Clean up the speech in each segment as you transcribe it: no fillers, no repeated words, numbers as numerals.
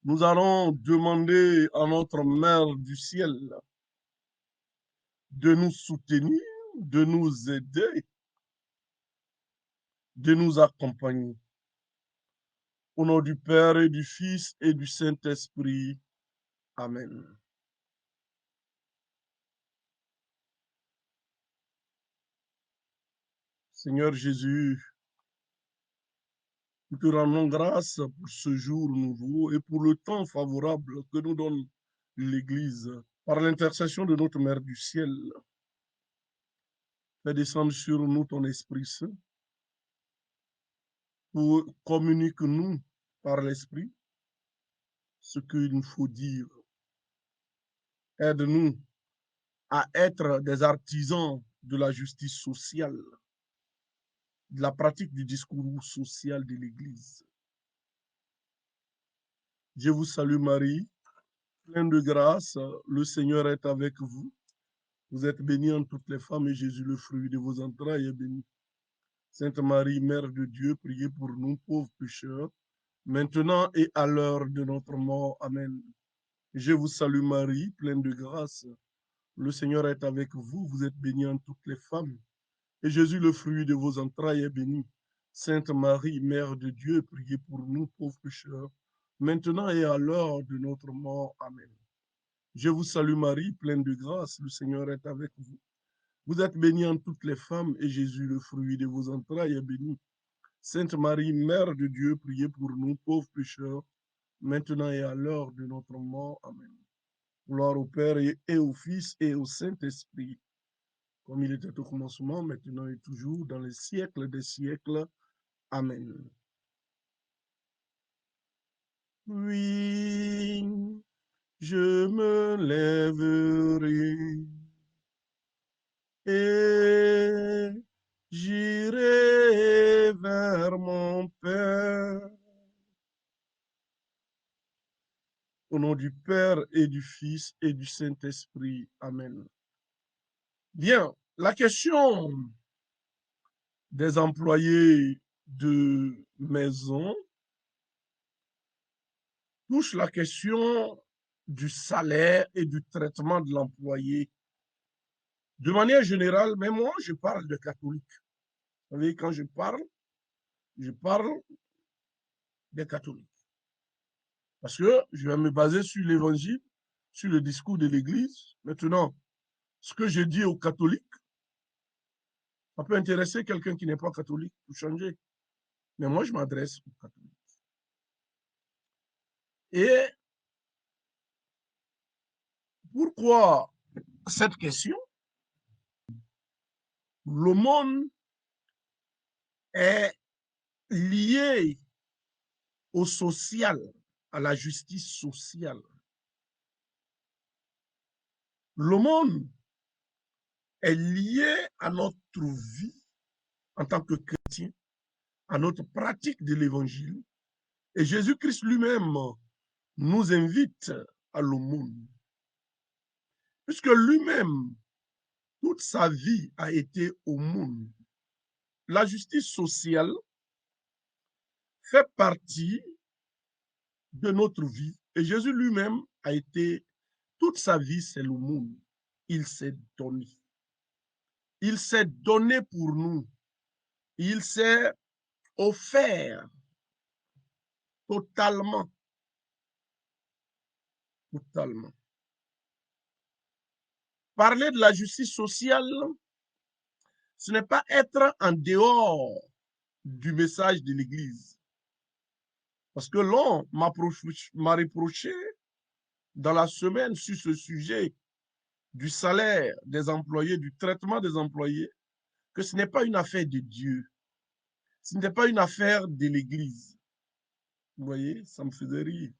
Nous allons demander à notre Mère du ciel de nous soutenir, de nous aider, de nous accompagner. Au nom du Père et du Fils et du Saint-Esprit. Amen. Seigneur Jésus, nous te rendons grâce pour ce jour nouveau et pour le temps favorable que nous donne l'Église. Par l'intercession de notre Mère du ciel, fais descendre sur nous ton Esprit Saint pour communique-nous par l'Esprit ce qu'il nous faut dire. Aide-nous à être des artisans de la justice sociale, de la pratique du discours social de l'Église. Je vous salue Marie, pleine de grâce, le Seigneur est avec vous. Vous êtes bénie entre toutes les femmes et Jésus, le fruit de vos entrailles, est béni. Sainte Marie, Mère de Dieu, priez pour nous pauvres pécheurs, maintenant et à l'heure de notre mort. Amen. Je vous salue Marie, pleine de grâce. Le Seigneur est avec vous. Vous êtes bénie entre toutes les femmes. Et Jésus, le fruit de vos entrailles, est béni. Sainte Marie, Mère de Dieu, priez pour nous pauvres pécheurs, maintenant et à l'heure de notre mort. Amen. Je vous salue Marie, pleine de grâce. Le Seigneur est avec vous. Vous êtes bénie entre toutes les femmes et Jésus, le fruit de vos entrailles, est béni. Sainte Marie, Mère de Dieu, priez pour nous pauvres pécheurs, maintenant et à l'heure de notre mort. Amen. Gloire au Père et au Fils et au Saint-Esprit, comme il était au commencement, maintenant et toujours, dans les siècles des siècles. Amen. Oui, je me lèverai et j'irai vers mon Père. Au nom du Père et du Fils et du Saint-Esprit. Amen. Bien, la question des employés de maison touche la question du salaire et du traitement de l'employé. De manière générale, mais moi, je parle de catholiques. Vous savez, quand je parle des catholiques. Parce que je vais me baser sur l'évangile, sur le discours de l'Église. Maintenant, ce que je dis aux catholiques, ça peut intéresser quelqu'un qui n'est pas catholique pour changer. Mais moi, je m'adresse aux catholiques. Et pourquoi cette question? L'aumône est lié au social, à la justice sociale. L'aumône est lié à notre vie en tant que chrétien, à notre pratique de l'évangile. Et Jésus-Christ lui-même nous invite à l'aumône. Puisque lui-même, toute sa vie a été aumône. La justice sociale fait partie de notre vie. Et Jésus lui-même a été, toute sa vie, c'est l'aumône. Il s'est donné. Il s'est donné pour nous. Il s'est offert totalement. Totalement. Parler de la justice sociale, ce n'est pas être en dehors du message de l'Église. Parce que l'on m'a reproché dans la semaine sur ce sujet du salaire des employés, du traitement des employés, que ce n'est pas une affaire de Dieu. Ce n'est pas une affaire de l'Église. Vous voyez, ça me faisait rire.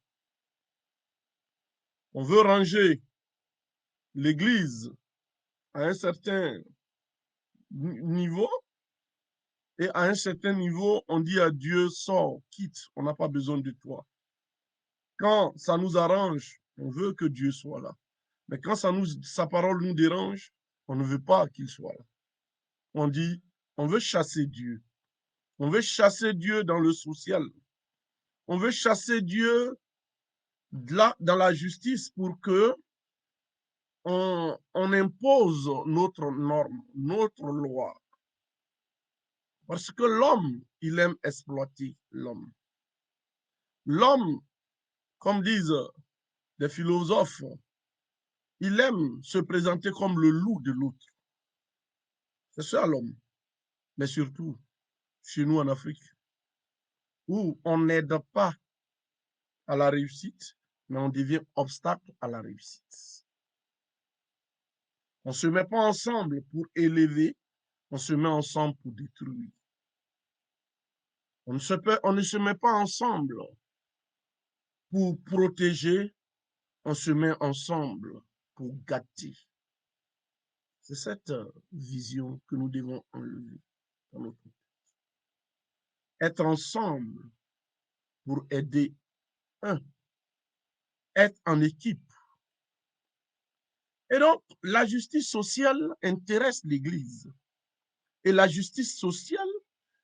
On veut ranger l'Église à un certain niveau et à un certain niveau, on dit à Dieu, sors, quitte, on n'a pas besoin de toi. Quand ça nous arrange, on veut que Dieu soit là. Mais quand sa parole nous dérange, on ne veut pas qu'il soit là. On dit, on veut chasser Dieu. On veut chasser Dieu dans le social. On veut chasser Dieu dans la justice pour que on impose notre norme, notre loi. Parce que l'homme, il aime exploiter l'homme. L'homme, comme disent des philosophes, il aime se présenter comme le loup de l'autre. C'est ça l'homme. Mais surtout, chez nous en Afrique, où on n'aide pas à la réussite, mais on devient obstacle à la réussite. On ne se met pas ensemble pour élever, on se met ensemble pour détruire. On ne se met pas ensemble pour protéger, on se met ensemble pour gâter. C'est cette vision que nous devons enlever dans notre vie. Être ensemble pour aider un, être en équipe. Et donc, la justice sociale intéresse l'Église. Et la justice sociale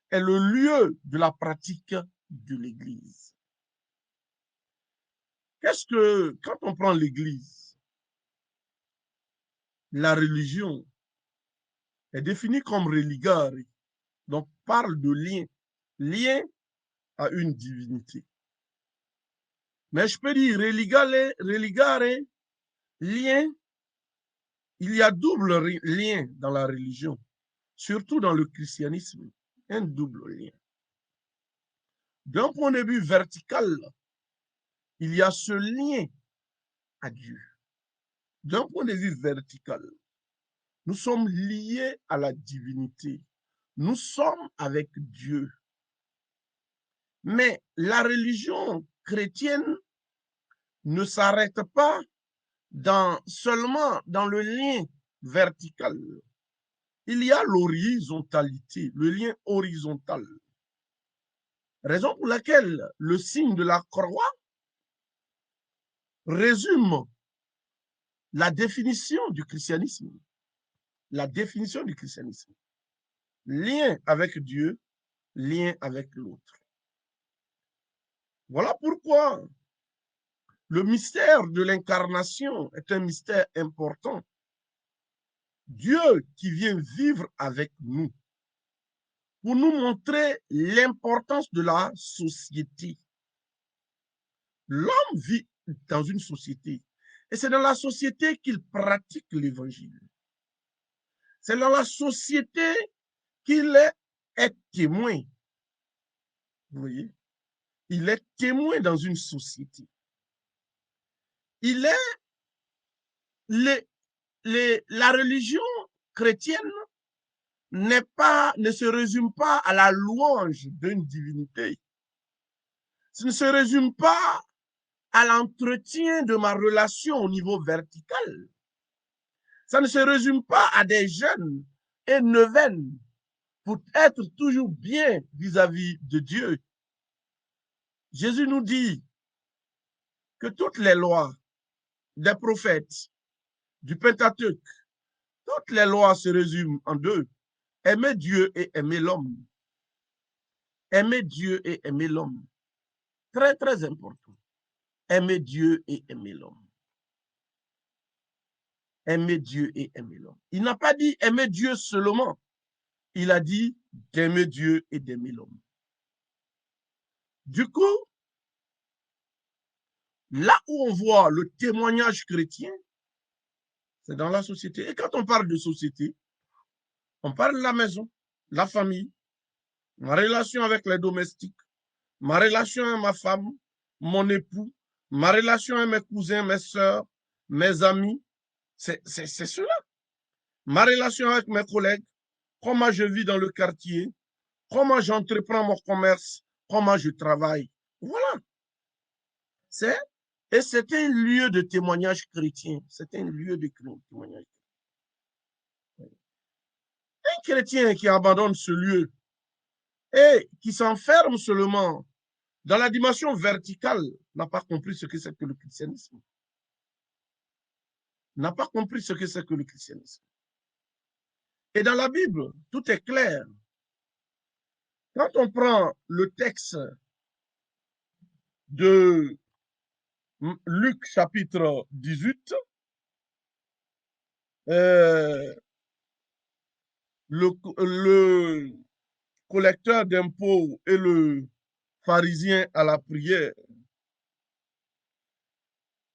est le lieu de la pratique de l'Église. Qu'est-ce que, quand on prend l'Église, la religion est définie comme religare, donc parle de lien, lien à une divinité. Mais je peux dire religare, lien, il y a double lien dans la religion, surtout dans le christianisme, un double lien. D'un point de vue vertical, il y a ce lien à Dieu. D'un point de vue vertical, nous sommes liés à la divinité. Nous sommes avec Dieu. Mais la religion chrétienne ne s'arrête pas seulement dans le lien vertical. Il y a l'horizontalité, le lien horizontal. Raison pour laquelle le signe de la croix résume la définition du christianisme. La définition du christianisme. Lien avec Dieu, lien avec l'autre. Voilà pourquoi le mystère de l'incarnation est un mystère important. Dieu qui vient vivre avec nous pour nous montrer l'importance de la société. L'homme vit dans une société et c'est dans la société qu'il pratique l'évangile. C'est dans la société qu'il est témoin. Vous voyez? Il est témoin dans une société. Il est la religion chrétienne ne se résume pas à la louange d'une divinité. Ce ne se résume pas à l'entretien de ma relation au niveau vertical. Ça ne se résume pas à des jeûnes et neuvaines pour être toujours bien vis-à-vis de Dieu. Jésus nous dit que toutes les lois des prophètes, du Pentateuque, toutes les lois se résument en deux. Aimer Dieu et aimer l'homme. Aimer Dieu et aimer l'homme. Très, très important. Aimer Dieu et aimer l'homme. Aimer Dieu et aimer l'homme. Il n'a pas dit aimer Dieu seulement. Il a dit d'aimer Dieu et d'aimer l'homme. Du coup, là où on voit le témoignage chrétien, c'est dans la société. Et quand on parle de société, on parle de la maison, la famille, ma relation avec les domestiques, ma relation avec ma femme, mon époux, ma relation avec mes cousins, mes soeurs, mes amis. C'est cela. Ma relation avec mes collègues, comment je vis dans le quartier, comment j'entreprends mon commerce, comment je travaille. Voilà. Et c'est un lieu de témoignage chrétien. C'est un lieu de témoignage. Un chrétien qui abandonne ce lieu et qui s'enferme seulement dans la dimension verticale n'a pas compris ce que c'est que le christianisme. N'a pas compris ce que c'est que le christianisme. Et dans la Bible, tout est clair. Quand on prend le texte de Luc chapitre 18, le collecteur d'impôts et le pharisien à la prière.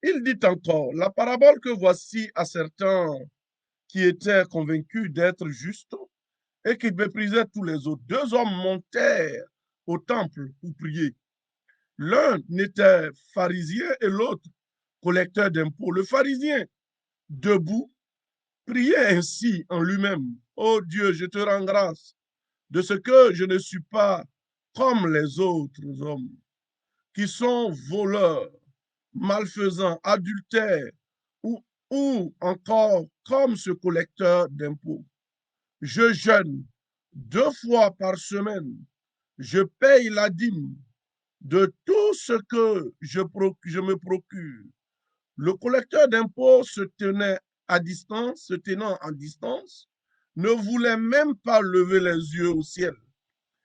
Il dit encore, la parabole que voici à certains qui étaient convaincus d'être justes et qui méprisaient tous les autres. Deux hommes montèrent au temple pour prier. L'un était pharisien et l'autre collecteur d'impôts. Le pharisien, debout, priait ainsi en lui-même. Ô Dieu, je te rends grâce de ce que je ne suis pas comme les autres hommes qui sont voleurs, malfaisants, adultères ou encore comme ce collecteur d'impôts. Je jeûne 2 fois par semaine. Je paye la dîme de tout ce que je me procure. Le collecteur d'impôts se tenait à distance, se tenant en distance, ne voulait même pas lever les yeux au ciel,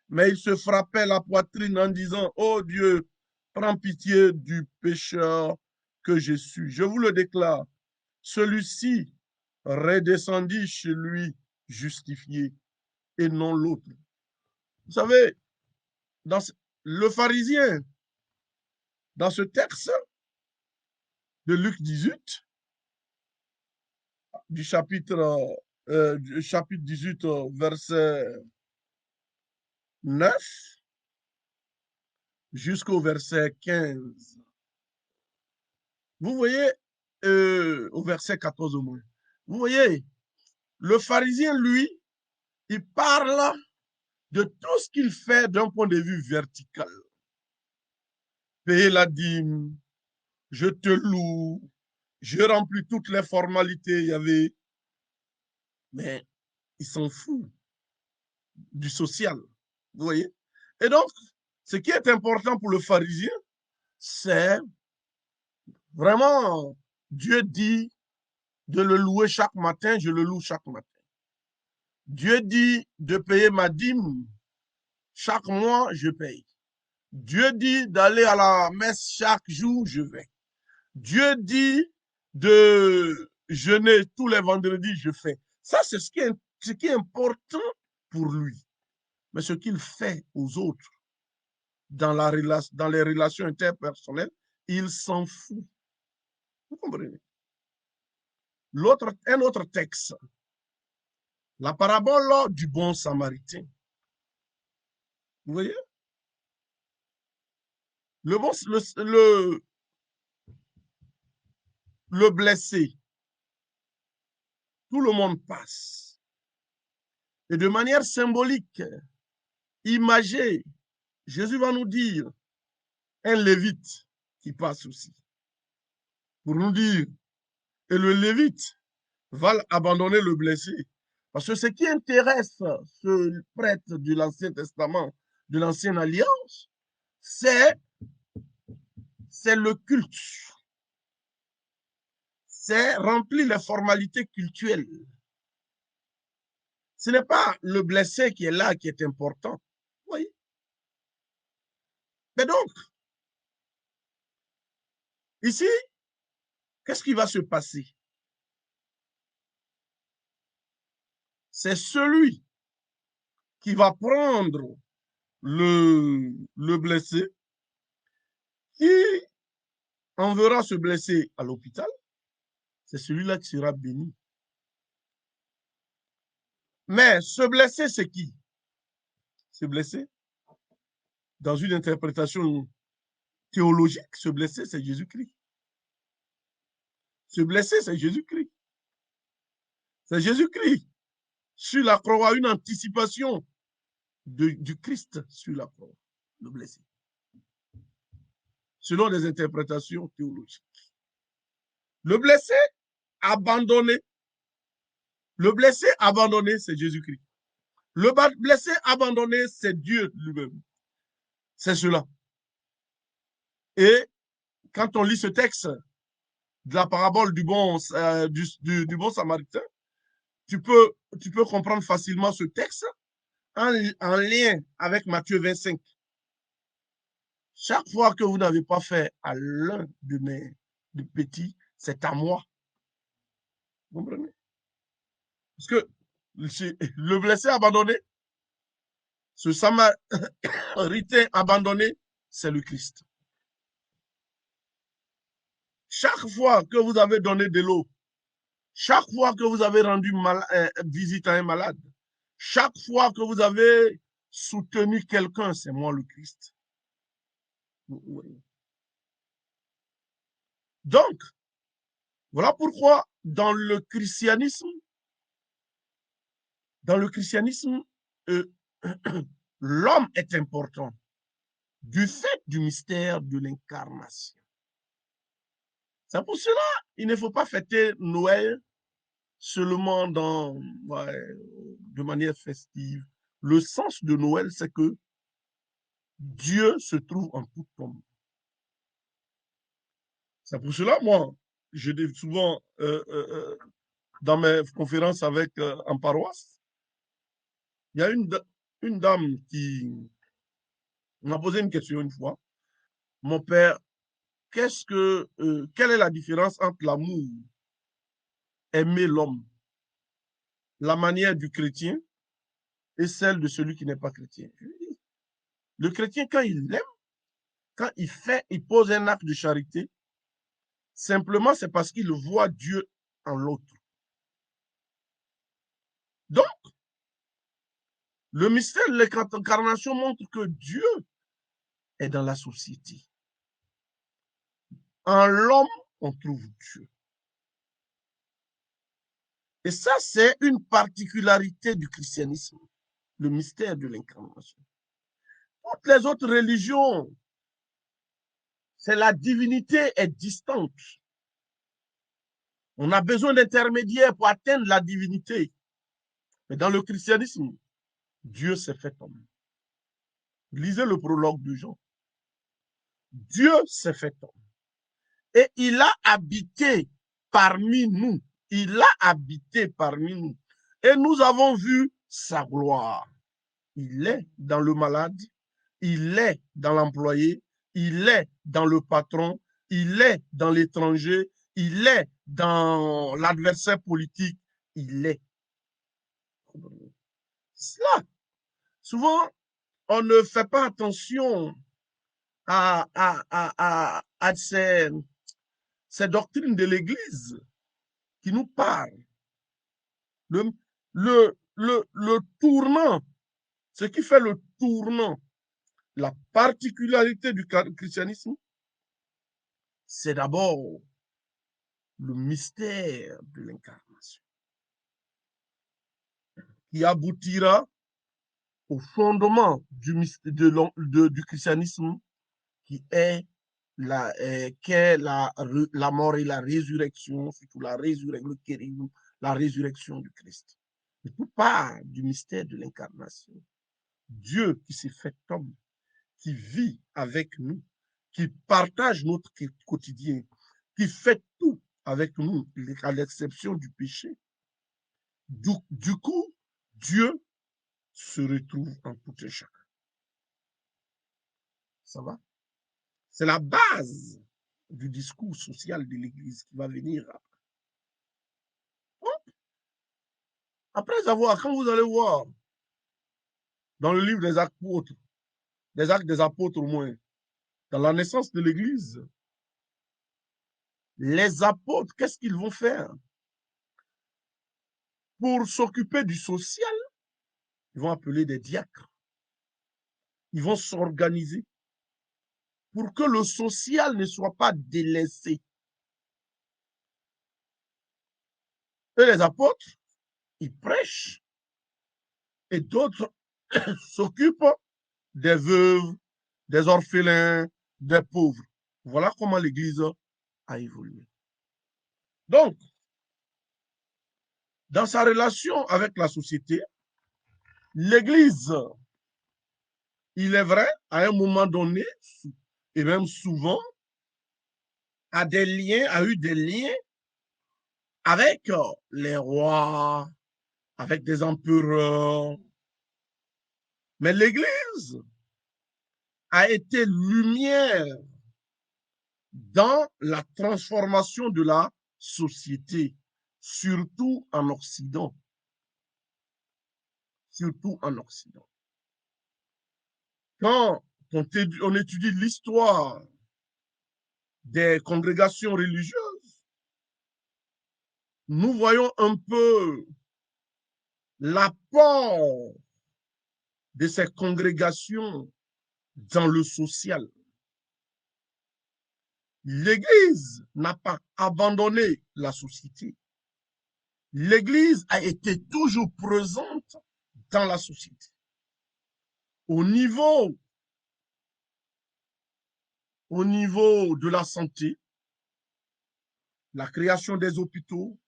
mais il se frappait la poitrine en disant, oh Dieu, prends pitié du pécheur que je suis. Je vous le déclare, celui-ci redescendit chez lui justifié et non l'autre. Vous savez, dans le pharisien, dans ce texte de Luc 18, du chapitre 18, verset 9 jusqu'au verset 15. Vous voyez, au verset 14 au moins, vous voyez, le pharisien, lui, il parle de tout ce qu'il fait d'un point de vue vertical. Payer la dîme, je te loue, je remplis toutes les formalités, il y avait, mais il s'en fout du social, vous voyez. Et donc, ce qui est important pour le pharisien, c'est vraiment, Dieu dit de le louer chaque matin, je le loue chaque matin. Dieu dit de payer ma dîme, chaque mois, je paye. Dieu dit d'aller à la messe chaque jour, je vais. Dieu dit de jeûner tous les vendredis, je fais. Ça, c'est ce qui est important pour lui. Mais ce qu'il fait aux autres, dans les relations interpersonnelles, il s'en fout. Vous comprenez? Un autre texte, la parabole du bon samaritain. Vous voyez? Le blessé, tout le monde passe. Et de manière symbolique, imagée, Jésus va nous dire un lévite qui passe aussi. Pour nous dire, et le lévite va abandonner le blessé. Parce que ce qui intéresse ce prêtre de l'Ancien Testament, de l'Ancienne Alliance, c'est le culte. C'est remplir les formalités cultuelles. Ce n'est pas le blessé qui est là qui est important. Oui. Mais donc, ici, qu'est-ce qui va se passer? C'est celui qui va prendre le blessé, qui enverra ce blessé à l'hôpital, c'est celui-là qui sera béni. Mais ce blessé, c'est qui? Ce blessé, dans une interprétation théologique, ce blessé, c'est Jésus-Christ. Ce blessé, c'est Jésus-Christ. C'est Jésus-Christ sur la croix, une anticipation du Christ sur la croix, le blessé. Selon les interprétations théologiques. Le blessé abandonné, c'est Jésus-Christ. Le blessé abandonné, c'est Dieu lui-même. C'est cela. Et quand on lit ce texte de la parabole du bon samaritain, tu peux comprendre facilement ce texte en lien avec Matthieu 25. Chaque fois que vous n'avez pas fait à l'un de mes petits, c'est à moi. Vous comprenez? Parce que le blessé abandonné, ce samaritain abandonné, c'est le Christ. Chaque fois que vous avez donné de l'eau, chaque fois que vous avez rendu visite à un malade, chaque fois que vous avez soutenu quelqu'un, c'est moi le Christ. Donc, voilà pourquoi dans le christianisme, euh, l'homme est important du fait du mystère de l'incarnation. C'est pour cela qu'il ne faut pas fêter Noël seulement de manière festive. Le sens de Noël, c'est que Dieu se trouve en tout homme. C'est pour cela, moi, je dis souvent dans mes conférences en paroisse, il y a une dame qui m'a posé une question une fois. Mon père, quelle est la différence entre l'amour, aimer l'homme, la manière du chrétien et celle de celui qui n'est pas chrétien? Le chrétien, quand il aime, quand il pose un acte de charité, simplement c'est parce qu'il voit Dieu en l'autre. Donc, le mystère de l'incarnation montre que Dieu est dans la société. En l'homme, on trouve Dieu. Et ça, c'est une particularité du christianisme, le mystère de l'incarnation. Toutes les autres religions, c'est la divinité est distante. On a besoin d'intermédiaires pour atteindre la divinité. Mais dans le christianisme, Dieu s'est fait homme. Lisez le prologue de Jean. Dieu s'est fait homme. Et il a habité parmi nous. Il a habité parmi nous. Et nous avons vu sa gloire. Il est dans le malade, il est dans l'employé, il est dans le patron, il est dans l'étranger, il est dans l'adversaire politique, il est. Cela, souvent, on ne fait pas attention à ces doctrines de l'Église qui nous parlent. Le tournant, ce qui fait le tournant, la particularité du christianisme, c'est d'abord le mystère de l'incarnation qui aboutira au fondement du christianisme qui est la mort et la résurrection, surtout la résurrection du Christ. Et tout part du mystère de l'incarnation. Dieu qui s'est fait homme, qui vit avec nous, qui partage notre quotidien, qui fait tout avec nous, à l'exception du péché. Du coup, Dieu se retrouve en tout et chacun. Ça va? C'est la base du discours social de l'Église qui va venir après. Après avoir, quand vous allez voir dans le livre des apôtres, des actes des apôtres au moins, dans la naissance de l'Église, les apôtres, qu'est-ce qu'ils vont faire? Pour s'occuper du social, ils vont appeler des diacres. Ils vont s'organiser pour que le social ne soit pas délaissé. Et les apôtres, ils prêchent et d'autres s'occupent des veuves, des orphelins, des pauvres. Voilà comment l'Église a évolué. Donc, dans sa relation avec la société, l'Église, il est vrai, à un moment donné, et même souvent, a eu des liens avec les rois, avec des empereurs. Mais l'Église a été lumière dans la transformation de la société, surtout en Occident. Surtout en Occident. Quand on étudie l'histoire des congrégations religieuses, nous voyons un peu l'apport de ces congrégations dans le social. L'Église n'a pas abandonné la société. L'Église a été toujours présente dans la société. Au niveau de la santé, la création des hôpitaux,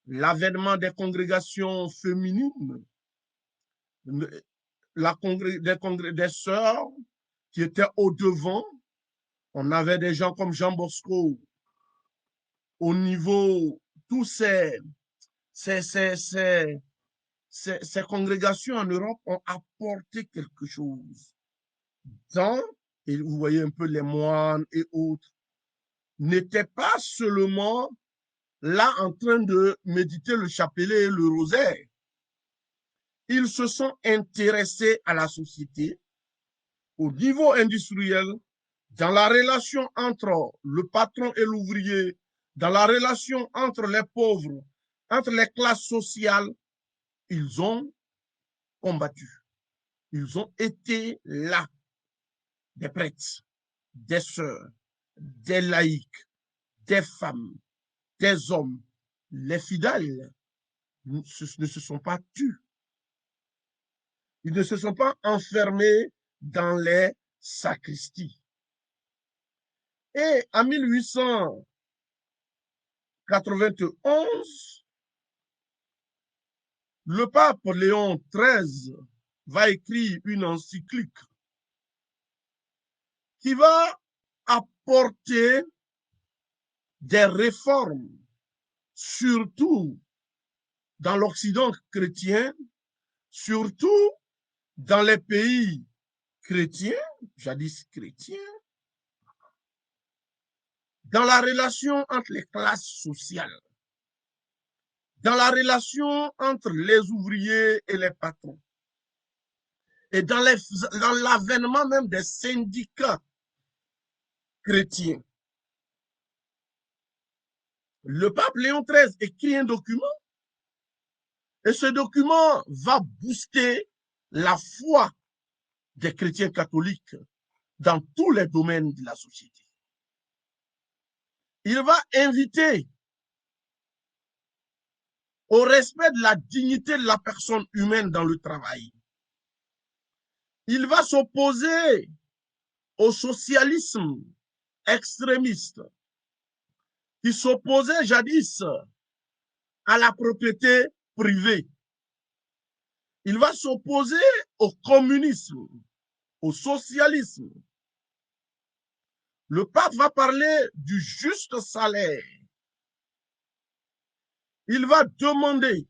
l'avènement des congrégations féminines, des sœurs qui étaient au devant. On avait des gens comme Jean Bosco au niveau, tous ces congrégations en Europe ont apporté quelque chose. Et vous voyez un peu les moines et autres, n'étaient pas seulement là en train de méditer le chapelet et le rosaire. Ils se sont intéressés à la société, au niveau industriel, dans la relation entre le patron et l'ouvrier, dans la relation entre les pauvres, entre les classes sociales. Ils ont combattu. Ils ont été là, des prêtres, des sœurs, des laïcs, des femmes, des hommes. Les fidèles ne se sont pas tus. Ils ne se sont pas enfermés dans les sacristies. Et en 1891, le pape Léon XIII va écrire une encyclique qui va apporter des réformes, surtout dans l'Occident chrétien, surtout dans les pays chrétiens, jadis chrétiens, dans la relation entre les classes sociales, dans la relation entre les ouvriers et les patrons, et dans l'avènement même des syndicats chrétiens. Le pape Léon XIII écrit un document, et ce document va booster la foi des chrétiens catholiques dans tous les domaines de la société. Il va inviter au respect de la dignité de la personne humaine dans le travail. Il va s'opposer au socialisme extrémiste qui s'opposait jadis à la propriété privée. Il va s'opposer au communisme, au socialisme. Le pape va parler du juste salaire. Il va demander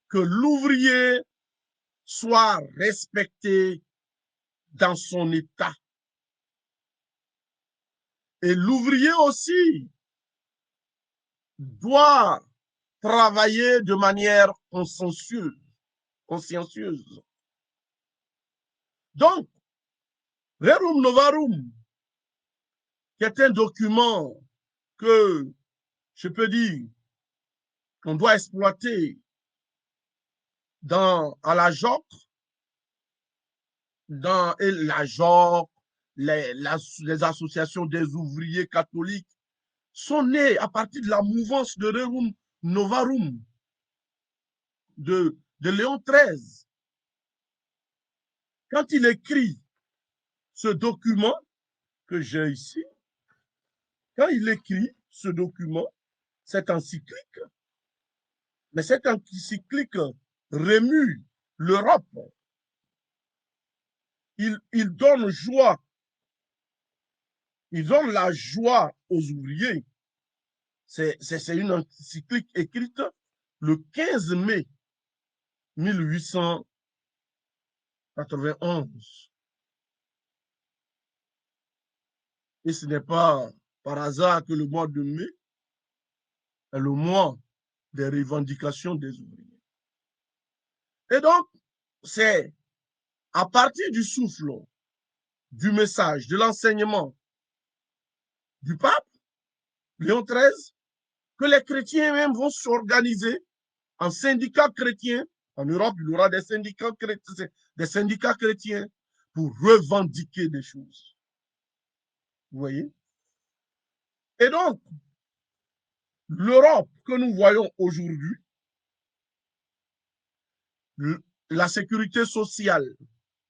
que l'ouvrier soit respecté dans son état. Et l'ouvrier aussi doit travailler de manière consciencieuse. Donc, Rerum Novarum, qui est un document que je peux dire qu'on doit exploiter à la JOC, les associations des ouvriers catholiques sont nées à partir de la mouvance de Rerum Novarum de Léon XIII. Quand il écrit ce document que j'ai ici, quand il écrit ce document, cette encyclique, mais cette encyclique remue l'Europe. Il donne joie, il donne la joie aux ouvriers. C'est une encyclique écrite le 15 mai 1891. Et ce n'est pas par hasard que le mois de mai est le mois des revendications des ouvriers. Et donc, c'est à partir du souffle, du message, de l'enseignement du pape, Léon XIII, que les chrétiens même vont s'organiser en syndicats chrétiens. En Europe, il y aura des syndicats chrétiens pour revendiquer des choses. Vous voyez? Et donc, l'Europe que nous voyons aujourd'hui, la sécurité sociale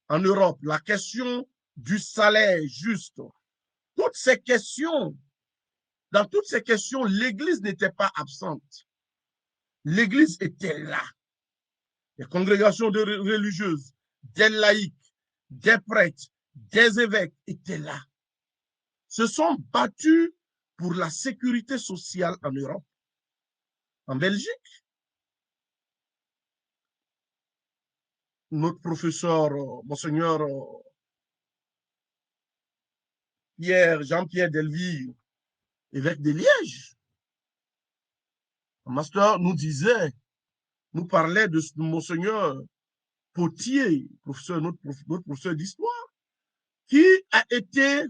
en Europe, la question du salaire juste, toutes ces questions, dans toutes ces questions, l'Église n'était pas absente. L'Église était là. Les congrégations religieuses, des laïcs, des prêtres, des évêques étaient là. Se sont battus pour la sécurité sociale en Europe. En Belgique, notre professeur, Monseigneur Jean-Pierre Delville, évêque de Liège, un master nous disait, nous parlait de Monseigneur Potier, notre professeur d'histoire, qui a été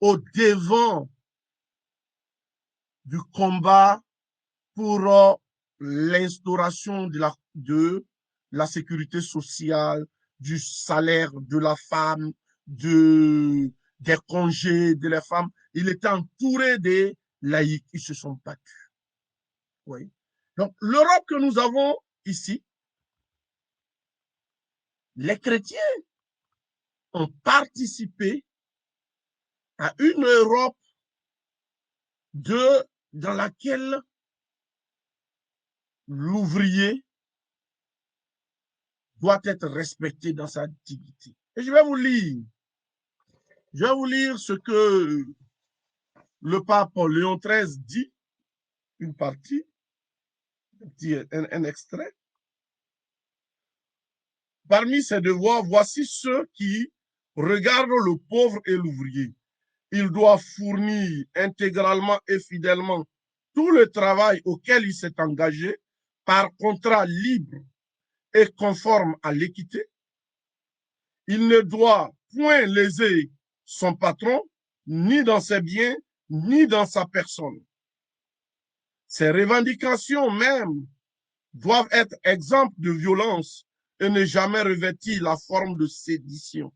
au devant du combat pour l'instauration de la sécurité sociale, du salaire de la femme, des congés de la femme. Il était entouré des laïcs qui se sont battus. Oui. Donc, l'Europe que nous avons ici, les chrétiens ont participé à une Europe dans laquelle l'ouvrier doit être respecté dans sa dignité. Et je vais vous lire ce que le pape Léon XIII dit, une partie, un extrait. Parmi ses devoirs, voici ceux qui regardent le pauvre et l'ouvrier. Il doit fournir intégralement et fidèlement tout le travail auquel il s'est engagé par contrat libre et conforme à l'équité. Il ne doit point léser son patron, ni dans ses biens, ni dans sa personne. Ses revendications même doivent être exemptes de violence et ne jamais revêtir la forme de sédition.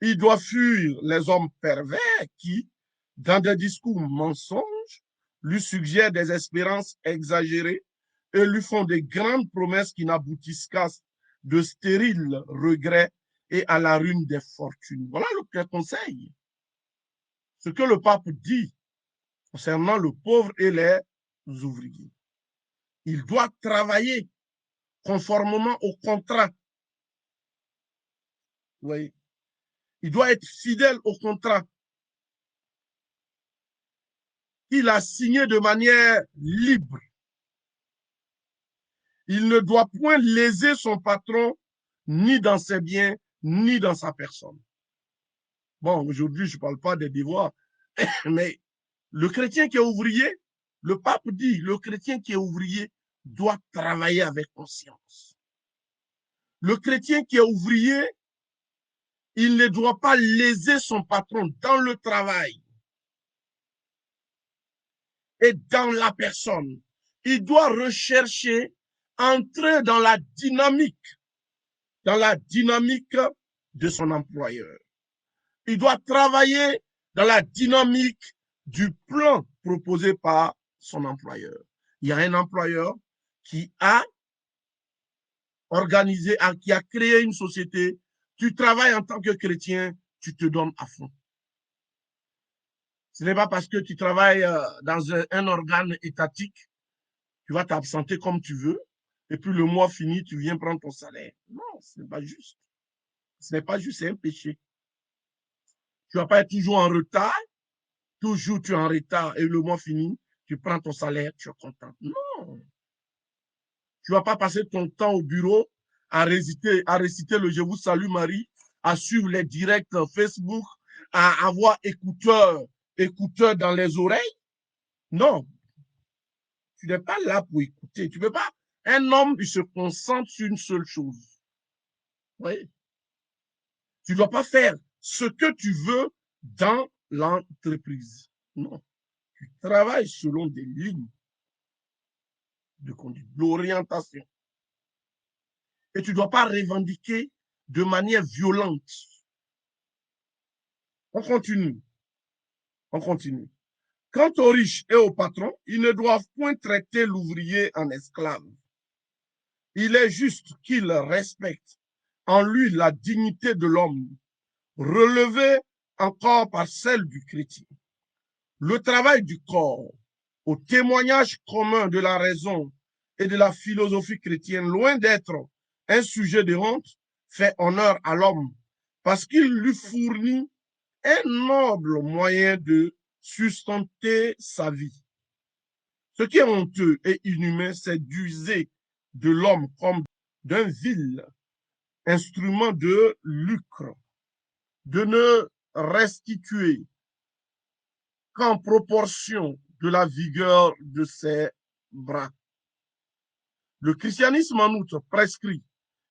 Il doit fuir les hommes pervers qui, dans des discours mensonges, lui suggèrent des espérances exagérées et lui font de grandes promesses qui n'aboutissent qu'à de stériles regrets et à la ruine des fortunes. Voilà le conseil. Ce que le pape dit concernant le pauvre et les ouvriers. Il doit travailler conformément au contrat. Oui. Il doit être fidèle au contrat qu'il a signé de manière libre. Il ne doit point léser son patron ni dans ses biens, ni dans sa personne. Bon, aujourd'hui, je ne parle pas des devoirs, mais le chrétien qui est ouvrier, le pape dit, le chrétien qui est ouvrier doit travailler avec conscience. Le chrétien qui est ouvrier, il ne doit pas léser son patron dans le travail et dans la personne. Il doit rechercher, entrer dans la dynamique de son employeur. Il doit travailler dans la dynamique du plan proposé par son employeur. Il y a un employeur qui a organisé, qui a créé une société. Tu travailles en tant que chrétien, tu te donnes à fond. Ce n'est pas parce que tu travailles dans un organe étatique, tu vas t'absenter comme tu veux, et puis le mois fini, tu viens prendre ton salaire. Non, ce n'est pas juste. Ce n'est pas juste, c'est un péché. Tu ne vas pas être toujours en retard, toujours tu es en retard, et le mois fini, tu prends ton salaire, tu es content. Non. Tu ne vas pas passer ton temps au bureau à réciter le Je vous salue Marie, à suivre les directs Facebook, à avoir écouteurs dans les oreilles. Non, tu n'es pas là pour écouter. Tu peux pas. Un homme, il se concentre sur une seule chose. Oui. Tu ne dois pas faire ce que tu veux dans l'entreprise. Non. Tu travailles selon des lignes de conduite, l'orientation. Et tu ne dois pas revendiquer de manière violente. On continue. On continue. Quant aux riches et aux patrons, ils ne doivent point traiter l'ouvrier en esclave. Il est juste qu'ils respectent en lui la dignité de l'homme, relevée encore par celle du chrétien. Le travail du corps, au témoignage commun de la raison et de la philosophie chrétienne, loin d'être un sujet de honte, fait honneur à l'homme parce qu'il lui fournit un noble moyen de sustenter sa vie. Ce qui est honteux et inhumain, c'est d'user de l'homme comme d'un vil instrument de lucre, de ne restituer qu'en proportion de la vigueur de ses bras. Le christianisme, en outre, prescrit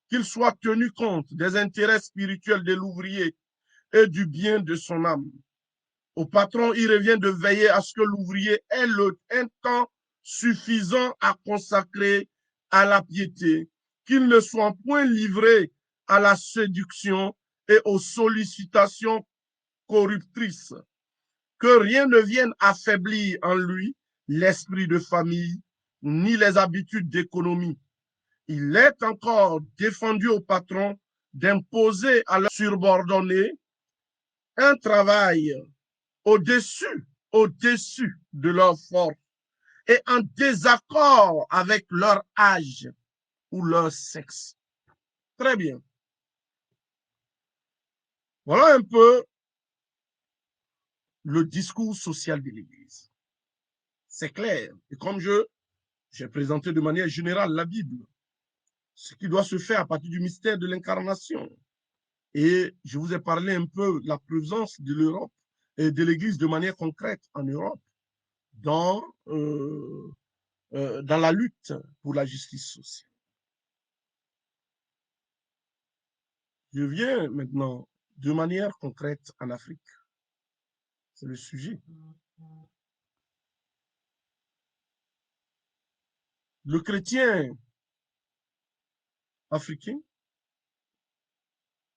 qu'il soit tenu compte des intérêts spirituels de l'ouvrier et du bien de son âme. Au patron, il revient de veiller à ce que l'ouvrier ait un temps suffisant à consacrer à la piété, qu'il ne soit point livré à la séduction et aux sollicitations corruptrices, que rien ne vienne affaiblir en lui l'esprit de famille ni les habitudes d'économie. Il est encore défendu au patron d'imposer à leurs subordonnés un travail au-dessus de leur force et en désaccord avec leur âge ou leur sexe. Très bien. Voilà un peu le discours social de l'Église. C'est clair. Et comme j'ai présenté de manière générale la Bible, ce qui doit se faire à partir du mystère de l'incarnation. Et je vous ai parlé un peu de la présence de l'Europe et de l'Église de manière concrète en Europe dans la lutte pour la justice sociale. Je viens maintenant de manière concrète en Afrique. C'est le sujet. Le chrétien africain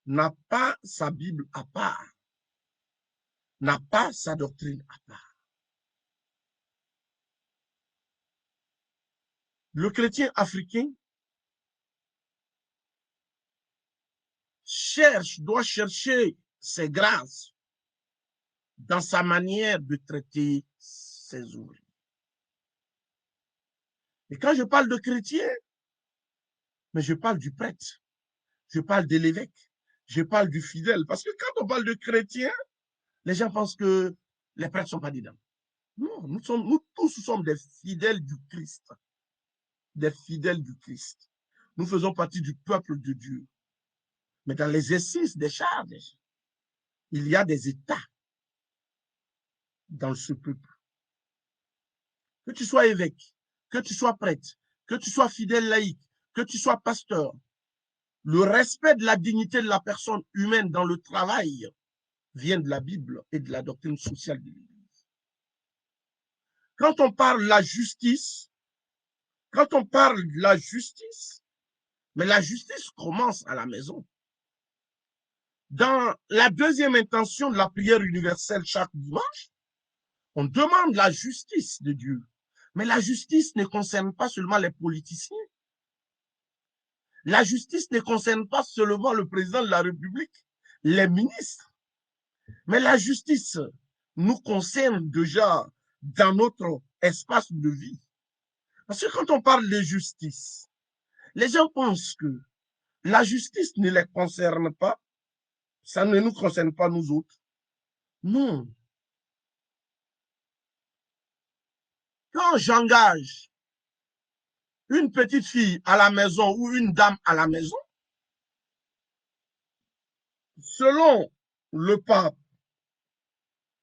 n'a pas sa Bible à part, n'a pas sa doctrine à part. Le chrétien africain doit chercher ses grâces dans sa manière de traiter ses ouvriers. Et quand je parle de chrétien, mais je parle du prêtre, je parle de l'évêque, je parle du fidèle. Parce que quand on parle de chrétien, les gens pensent que les prêtres ne sont pas dedans. Non, nous tous sommes des fidèles du Christ. Des fidèles du Christ. Nous faisons partie du peuple de Dieu. Mais dans l'exercice des charges, il y a des états dans ce peuple. Que tu sois évêque, que tu sois prêtre, que tu sois fidèle laïque, que tu sois pasteur, le respect de la dignité de la personne humaine dans le travail vient de la Bible et de la doctrine sociale de l'Église. Quand on parle de la justice, mais la justice commence à la maison. Dans la deuxième intention de la prière universelle chaque dimanche, on demande la justice de Dieu. Mais la justice ne concerne pas seulement les politiciens. La justice ne concerne pas seulement le président de la République, les ministres. Mais la justice nous concerne déjà dans notre espace de vie. Parce que quand on parle de justice, les gens pensent que la justice ne les concerne pas, ça ne nous concerne pas nous autres. Non. Quand j'engage une petite fille à la maison ou une dame à la maison, selon le pape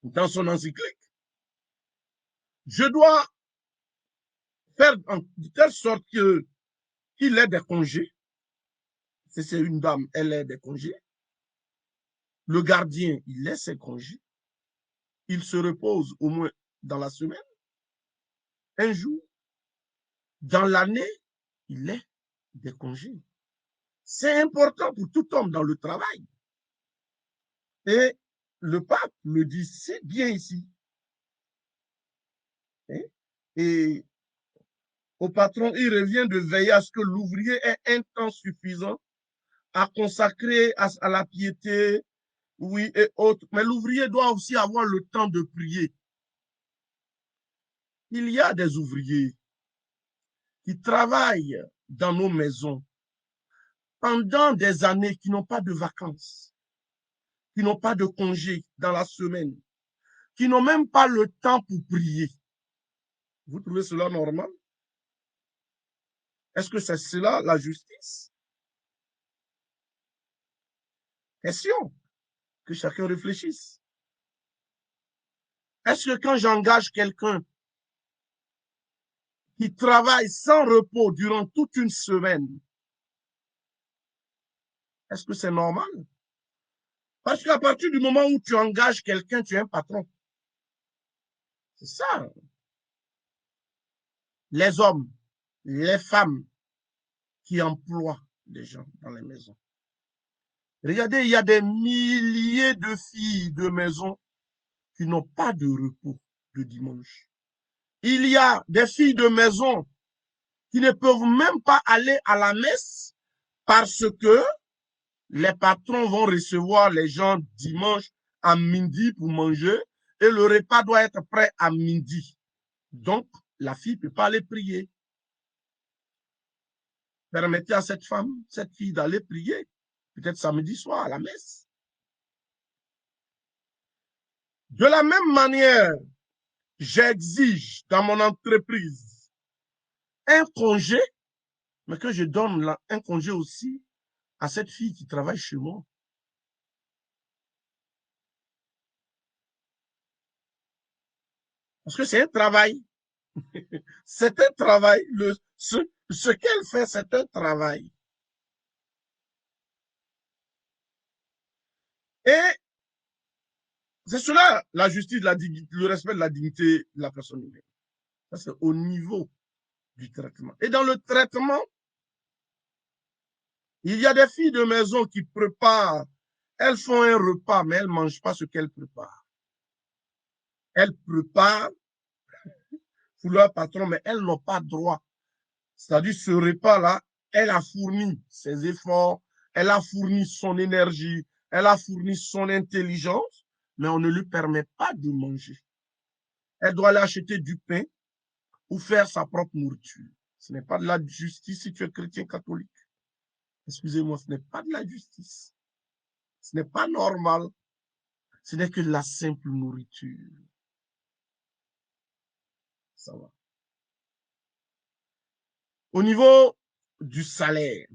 dans son encyclique. Je dois faire de telle sorte qu'il ait des congés. Si c'est une dame, elle ait des congés. Le gardien, il ait ses congés. Il se repose au moins dans la semaine, un jour. Dans l'année, il ait des congés. C'est important pour tout homme dans le travail. Et le pape le dit si bien ici. Et au patron, il revient de veiller à ce que l'ouvrier ait un temps suffisant à consacrer à la piété, oui, et autres. Mais l'ouvrier doit aussi avoir le temps de prier. Il y a des ouvriers qui travaillent dans nos maisons pendant des années, qui n'ont pas de vacances, qui n'ont pas de congés dans la semaine, qui n'ont même pas le temps pour prier. Vous trouvez cela normal? Est-ce que c'est cela la justice? Question que chacun réfléchisse. Est-ce que quand j'engage quelqu'un qui travaille sans repos durant toute une semaine, est-ce que c'est normal? Parce qu'à partir du moment où tu engages quelqu'un, tu es un patron. C'est ça. Les hommes, les femmes qui emploient des gens dans les maisons. Regardez, il y a des milliers de filles de maison qui n'ont pas de repos de dimanche. Il y a des filles de maison qui ne peuvent même pas aller à la messe parce que les patrons vont recevoir les gens dimanche à midi pour manger et le repas doit être prêt à midi. Donc, la fille ne peut pas aller prier. Permettez à cette femme, cette fille d'aller prier, peut-être samedi soir à la messe. De la même manière, j'exige dans mon entreprise un congé, mais que je donne un congé aussi à cette fille qui travaille chez moi. Parce que c'est un travail. C'est un travail. Ce qu'elle fait, c'est un travail. Et c'est cela, la justice, le respect de la dignité de la personne humaine. Ça, c'est au niveau du traitement. Et dans le traitement, il y a des filles de maison qui préparent, elles font un repas, mais elles ne mangent pas ce qu'elles préparent. Elles préparent pour leur patron, mais elles n'ont pas droit. C'est-à-dire, ce repas-là, elle a fourni ses efforts, elle a fourni son énergie, elle a fourni son intelligence, mais on ne lui permet pas de manger. Elle doit aller acheter du pain ou faire sa propre nourriture. Ce n'est pas de la justice si tu es chrétien catholique. Excusez-moi, ce n'est pas de la justice. Ce n'est pas normal. Ce n'est que de la simple nourriture. Ça va. Au niveau du salaire,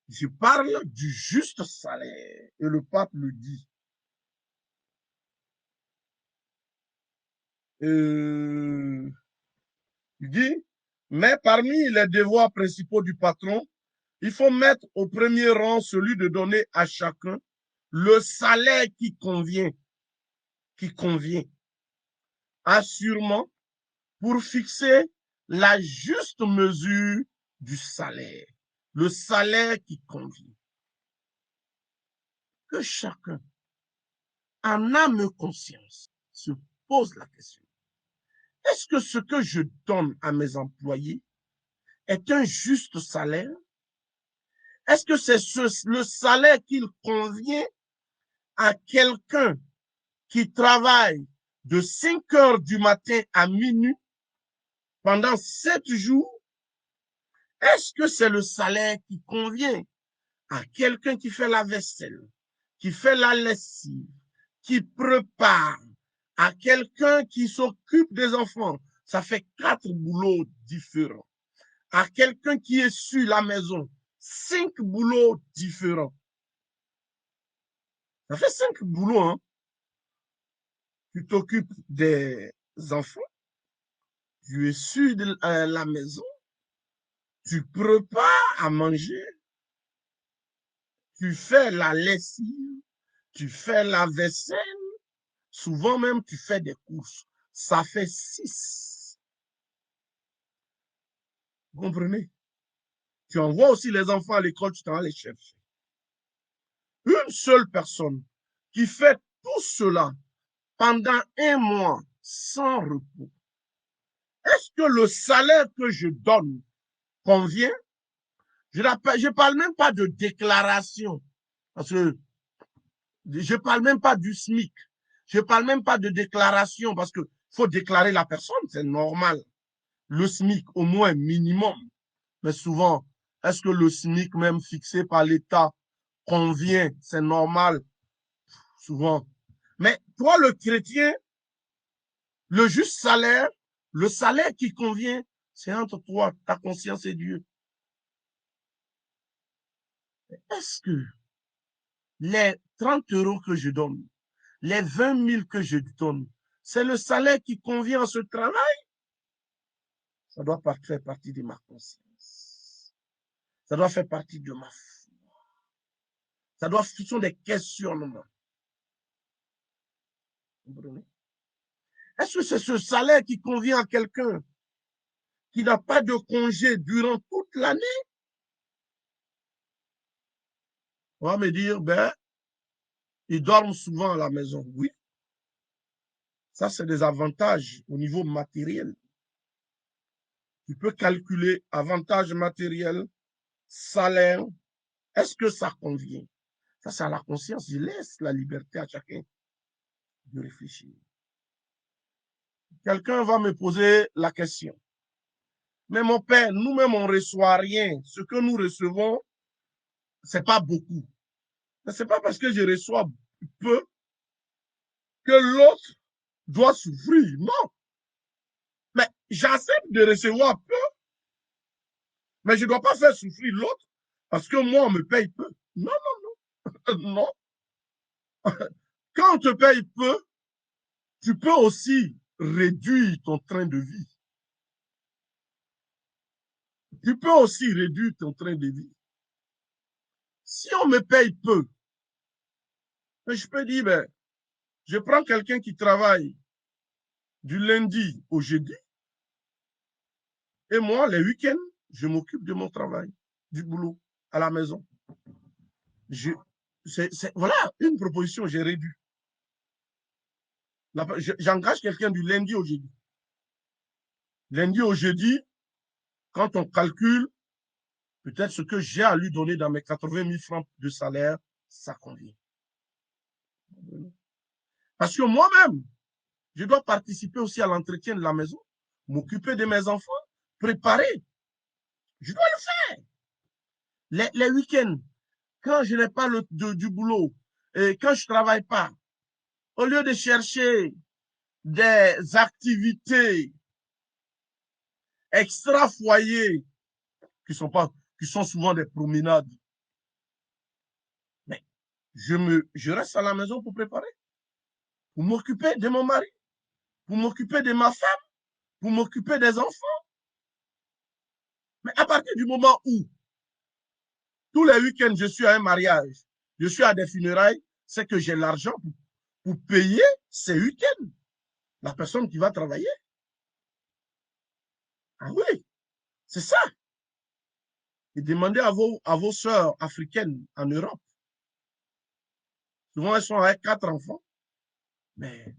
je parle du juste salaire. Et le pape le dit. Il dit, mais parmi les devoirs principaux du patron, il faut mettre au premier rang celui de donner à chacun le salaire qui convient, assurément pour fixer la juste mesure du salaire, le salaire qui convient. Que chacun, en âme conscience, se pose la question. Est-ce que ce que je donne à mes employés est un juste salaire? Est-ce que c'est le salaire qu'il convient à quelqu'un qui travaille de 5 heures du matin à minuit pendant 7 jours? Est-ce que c'est le salaire qui convient à quelqu'un qui fait la vaisselle, qui fait la lessive, qui prépare, à quelqu'un qui s'occupe des enfants? Ça fait 4 boulots différents. À quelqu'un qui essuie la maison, 5 boulots différents. Ça fait 5 boulots, hein? tu t'occupes des enfants, tu es sur la maison, tu prépares à manger, tu fais la lessive, tu fais la vaisselle, souvent même tu fais des courses. Ça fait 6. Vous comprenez? Tu envoies aussi les enfants à l'école, tu t'en vas les chercher. Une seule personne qui fait tout cela pendant 1 mois sans repos. Est-ce que le salaire que je donne convient? Je ne parle même pas de déclaration. Parce que je ne parle même pas du SMIC. Je ne parle même pas de déclaration parce qu'il faut déclarer la personne, c'est normal. Le SMIC, au moins minimum. Mais souvent, est-ce que le SMIC même fixé par l'État convient? C'est normal, souvent. Mais toi, le chrétien, le juste salaire, le salaire qui convient, c'est entre toi, ta conscience et Dieu. Est-ce que les 30 € que je donne, les 20 000 que je donne, c'est le salaire qui convient à ce travail? Ça doit faire partie de ma conscience. Ça doit faire partie de ma foi. Ce sont des questionnements. Est-ce que c'est ce salaire qui convient à quelqu'un qui n'a pas de congé durant toute l'année? On va me dire, ils dorment souvent à la maison. Oui, ça c'est des avantages au niveau matériel. Tu peux calculer avantages matériels, salaire. Est-ce que ça convient? Ça, c'est à la conscience. Je laisse la liberté à chacun de réfléchir. Quelqu'un va me poser la question. Mais mon père, nous-mêmes, on ne reçoit rien. Ce que nous recevons, ce n'est pas beaucoup. Mais ce n'est pas parce que je reçois peu que l'autre doit souffrir. Non. Mais j'accepte de recevoir peu, mais je ne dois pas faire souffrir l'autre parce que moi, on me paye peu. Non, non, non. Non. Quand on te paye peu, tu peux aussi réduire ton train de vie. Tu peux aussi réduire ton train de vie. Si on me paye peu, je peux dire, je prends quelqu'un qui travaille du lundi au jeudi et moi, les week-ends, je m'occupe de mon travail, du boulot, à la maison. Voilà une proposition, j'ai réduit. J'engage quelqu'un du lundi au jeudi. Lundi au jeudi, quand on calcule, peut-être ce que j'ai à lui donner dans mes 80 000 francs de salaire, ça convient. Parce que moi-même, je dois participer aussi à l'entretien de la maison, m'occuper de mes enfants, préparer. Je dois le faire. Les week-ends, quand je n'ai pas du boulot, et quand je ne travaille pas, au lieu de chercher des activités extra-foyer qui sont souvent des promenades, mais je reste à la maison pour préparer, pour m'occuper de mon mari, pour m'occuper de ma femme, pour m'occuper des enfants. Mais à partir du moment où tous les week-ends, je suis à un mariage, je suis à des funérailles, c'est que j'ai l'argent pour payer ces week-ends. La personne qui va travailler. Ah oui, c'est ça. Et demandez à vos sœurs africaines en Europe. Souvent, elles sont avec 4 enfants. Mais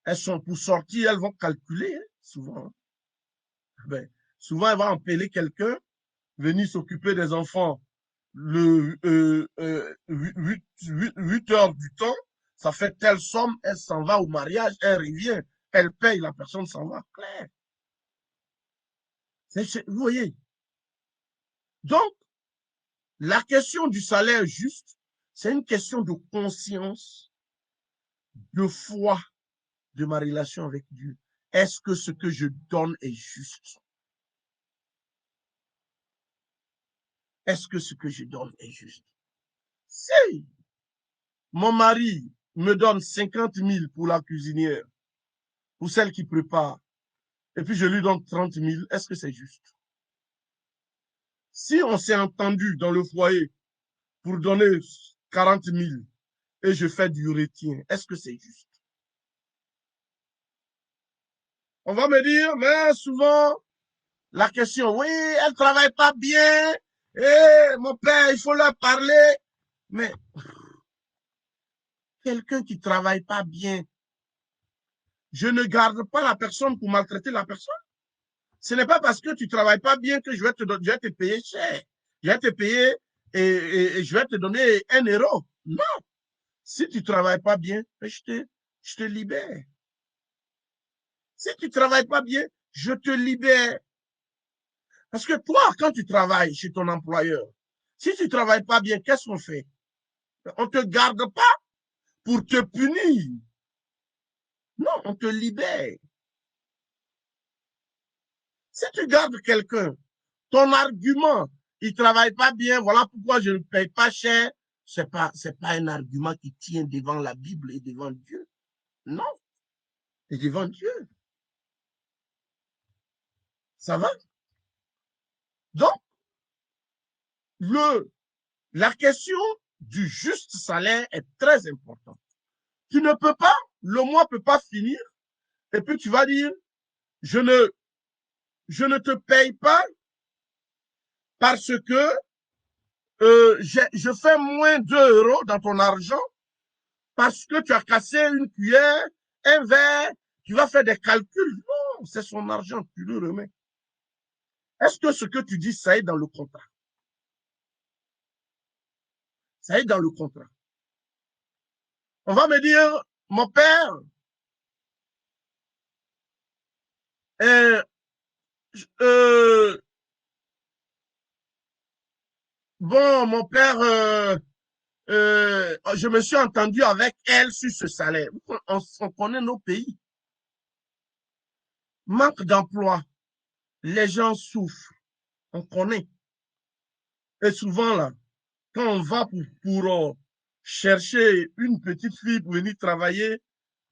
elles sont pour sortir, elles vont calculer, hein, souvent. Souvent, elles vont appeler quelqu'un, venir s'occuper des enfants le 8 heures du temps, ça fait telle somme, elle s'en va au mariage, elle revient, elle paye, la personne s'en va. Clair. Vous voyez? Donc, la question du salaire juste, c'est une question de conscience, de foi de ma relation avec Dieu. Est-ce que ce que je donne est juste? Est-ce que ce que je donne est juste? Si mon mari me donne 50 000 pour la cuisinière, pour celle qui prépare, et puis je lui donne 30 000, est-ce que c'est juste? Si on s'est entendu dans le foyer pour donner 40 000 et je fais du retien, est-ce que c'est juste? On va me dire, mais souvent, la question, oui, elle ne travaille pas bien, et mon père, il faut leur parler. Mais quelqu'un qui ne travaille pas bien, je ne garde pas la personne pour maltraiter la personne. Ce n'est pas parce que tu ne travailles pas bien que je vais te payer cher. Je vais te payer et je vais te donner 1 euro. Non. Si tu ne travailles pas bien, je te libère. Si tu ne travailles pas bien, je te libère. Parce que toi, quand tu travailles chez ton employeur, si tu ne travailles pas bien, qu'est-ce qu'on fait? On ne te garde pas pour te punir. Non, on te libère. Si tu gardes quelqu'un, ton argument, il ne travaille pas bien, voilà pourquoi je ne paye pas cher, ce n'est pas un argument qui tient devant la Bible et devant Dieu. Non, c'est devant Dieu. Ça va? Donc, la question du juste salaire est très importante. Tu ne peux pas, le mois ne peut pas finir, et puis tu vas dire, je ne te paye pas parce que je fais moins 2 euros dans ton argent parce que tu as cassé une cuillère, un verre, tu vas faire des calculs. Non, c'est son argent, tu le remets. Est-ce que ce que tu dis, ça est dans le contrat? Ça est dans le contrat. On va me dire, mon père, bon, mon père, je me suis entendu avec elle sur ce salaire. On connaît nos pays. Manque d'emploi, les gens souffrent, on connaît. Et souvent, là, quand on va pour chercher une petite fille pour venir travailler,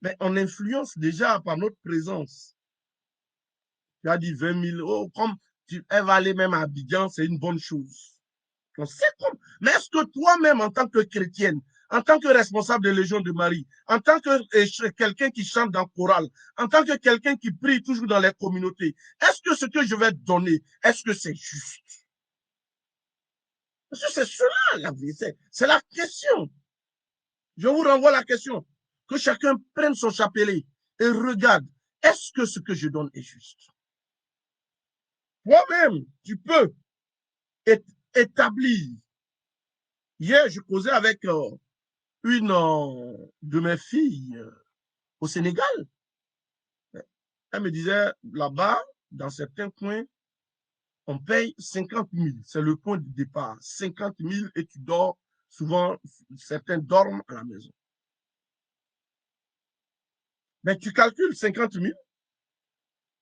ben, on influence déjà par notre présence. Tu as dit 20 000, oh, comme elle va aller même à Abidjan, c'est une bonne chose. On sait comme. Mais est-ce que toi-même, en tant que chrétienne, en tant que responsable de Légion de Marie, en tant que quelqu'un qui chante dans le choral, en tant que quelqu'un qui prie toujours dans les communautés, est-ce que ce que je vais te donner, est-ce que c'est juste? Parce que c'est cela la vie, c'est la question. Je vous renvoie la question. Que chacun prenne son chapelet et regarde, est-ce que ce que je donne est juste? Toi-même, tu peux établir. Hier, je causais avec une de mes filles au Sénégal. Elle me disait, là-bas, dans certains coins, on paye 50 000. C'est le point de départ. 50 000 et tu dors. Souvent, certains dorment à la maison. Mais tu calcules 50 000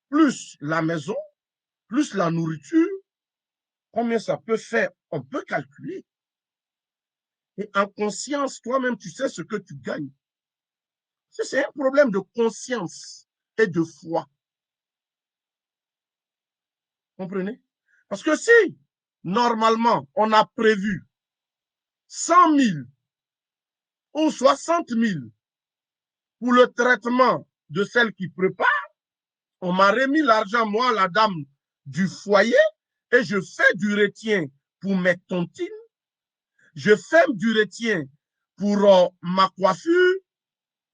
plus la maison, plus la nourriture. Combien ça peut faire? On peut calculer. Et en conscience, toi-même, tu sais ce que tu gagnes. C'est un problème de conscience et de foi. Comprenez? Parce que si, normalement, on a prévu 100 000 ou 60 000 pour le traitement de celle qui prépare, on m'a remis l'argent, moi, la dame du foyer, et je fais du retien pour mes tontines, je fais du retien pour ma coiffure.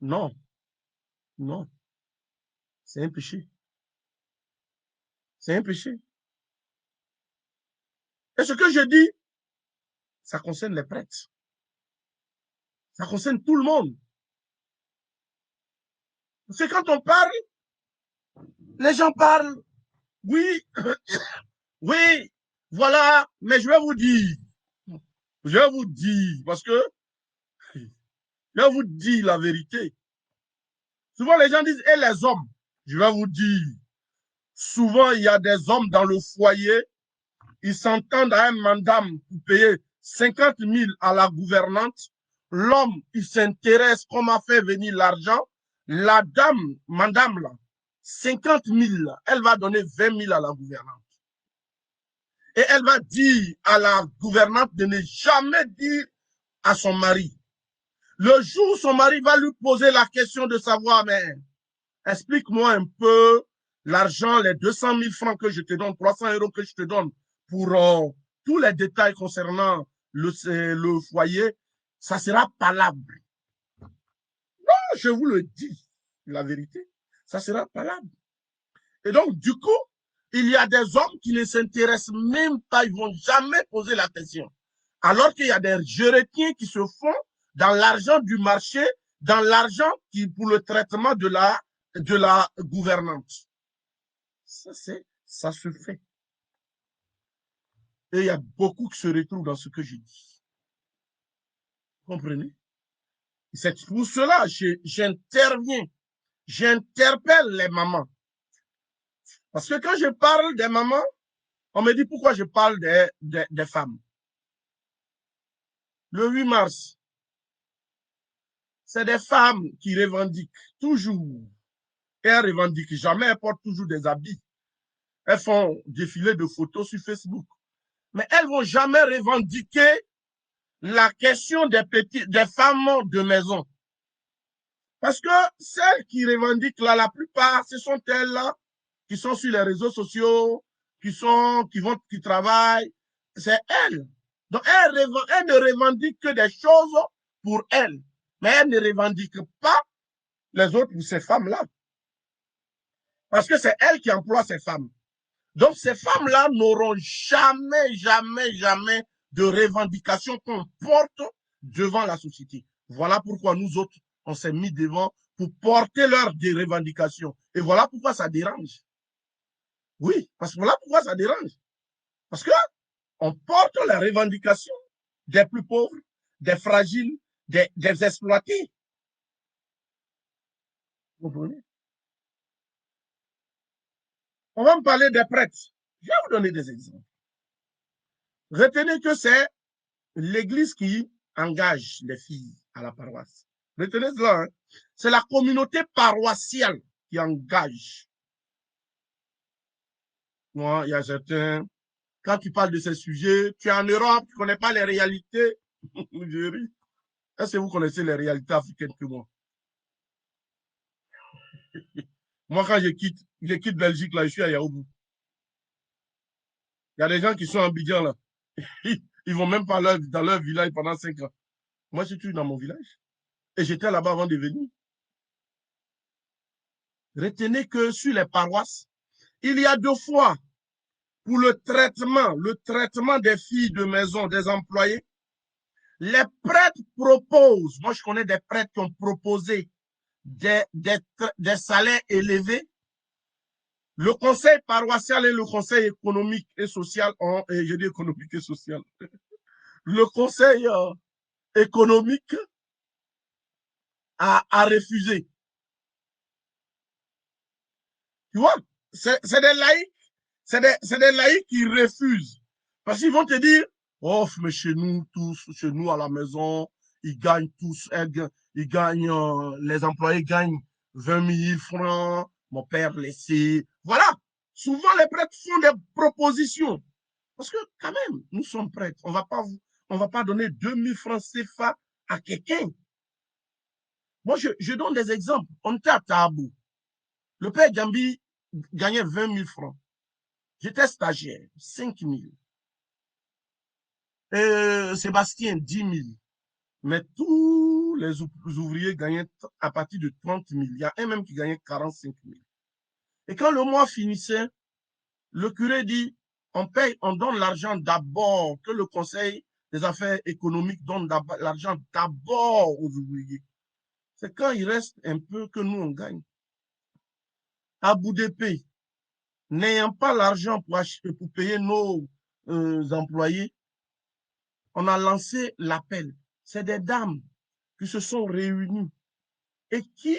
Non, non, c'est un péché. C'est un péché. Et ce que je dis, ça concerne les prêtres. Ça concerne tout le monde. Parce que quand on parle, les gens parlent, oui, oui, voilà, mais je vais vous dire, parce que je vais vous dire la vérité. Souvent, les gens disent, et les hommes? Je vais vous dire, souvent, il y a des hommes dans le foyer, ils s'entendent à un madame pour payer 50 000 à la gouvernante l'homme, il s'intéresse comment faire venir l'argent. La dame, madame, là, 50 000, elle va donner 20 000 à la gouvernante. Et elle va dire à la gouvernante de ne jamais dire à son mari. Le jour où son mari va lui poser la question de savoir, mais explique-moi un peu l'argent, les 200 000 francs que je te donne, 300 € que je te donne pour tous les détails concernant le foyer, ça sera palabre. Non, je vous le dis, la vérité, ça sera palabre. Et donc, du coup, il y a des hommes qui ne s'intéressent même pas, ils vont jamais poser la question. Alors qu'il y a des gérétiens qui se font dans l'argent du marché, dans l'argent qui pour le traitement de la gouvernante. Ça se fait. Et il y a beaucoup qui se retrouvent dans ce que je dis. Vous comprenez? C'est pour cela que j'interviens, j'interpelle les mamans. Parce que quand je parle des mamans, on me dit pourquoi je parle des femmes. Le 8 mars, c'est des femmes qui revendiquent toujours. Et elles revendiquent jamais, elles portent toujours des habits. Elles font défiler de photos sur Facebook. Mais elles vont jamais revendiquer la question des femmes de maison. Parce que celles qui revendiquent là, la plupart, ce sont elles-là qui sont sur les réseaux sociaux, qui travaillent. C'est elles. Donc, elles ne revendiquent que des choses pour elles. Mais elles ne revendiquent pas les autres pour ces femmes-là. Parce que c'est elles qui emploient ces femmes. Donc, ces femmes-là n'auront jamais, jamais, jamais de revendications qu'on porte devant la société. Voilà pourquoi nous autres, on s'est mis devant pour porter leurs revendications. Et voilà pourquoi ça dérange. Oui, parce que voilà pourquoi ça dérange. Parce que on porte les revendications des plus pauvres, des fragiles, des exploités. Vous comprenez? On va me parler des prêtres. Je vais vous donner des exemples. Retenez que c'est l'église qui engage les filles à la paroisse. Retenez cela, hein? C'est la communauté paroissiale qui engage. Moi, il y a certains, quand tu parles de ces sujets, tu es en Europe, tu ne connais pas les réalités. Je ris. Est-ce que vous connaissez les réalités africaines que moi? Moi, quand je quitte Belgique, là, je suis à Yaoundé. Il y a des gens qui sont en Abidjan, là. Ils vont même pas dans leur village pendant 5 ans. Moi, je suis dans mon village. Et j'étais là-bas avant de venir. Retenez que sur les paroisses, il y a 2 fois pour le traitement des filles de maison, des employés. Les prêtres proposent, moi je connais des prêtres qui ont proposé des salaires élevés. Le conseil paroissial et le conseil économique et social je dis économique et social. Le conseil économique a refusé. Tu vois, c'est des laïcs, c'est des laïcs qui refusent. Parce qu'ils vont te dire, oh, mais chez nous, tous, chez nous à la maison, ils gagnent tous, ils gagnent, les employés gagnent 20 000 francs, mon père laissé. Voilà. Souvent, les prêtres font des propositions. Parce que, quand même, nous sommes prêtres. On va pas donner 2 000 francs CFA à quelqu'un. Moi, je donne des exemples. On était à Tabou. Le père Gambi gagnait 20 000 francs. J'étais stagiaire, 5 000. Sébastien, 10 000. Mais tous les ouvriers gagnaient à partir de 30 000. Il y a un même qui gagnait 45 000. Et quand le mois finissait, le curé dit, on paye, on donne l'argent d'abord, que le conseil des affaires économiques donne l'argent d'abord aux ouvriers. C'est quand il reste un peu que nous, on gagne. À bout d'épée, n'ayant pas l'argent pour payer nos employés, on a lancé l'appel. C'est des dames qui se sont réunies et qui,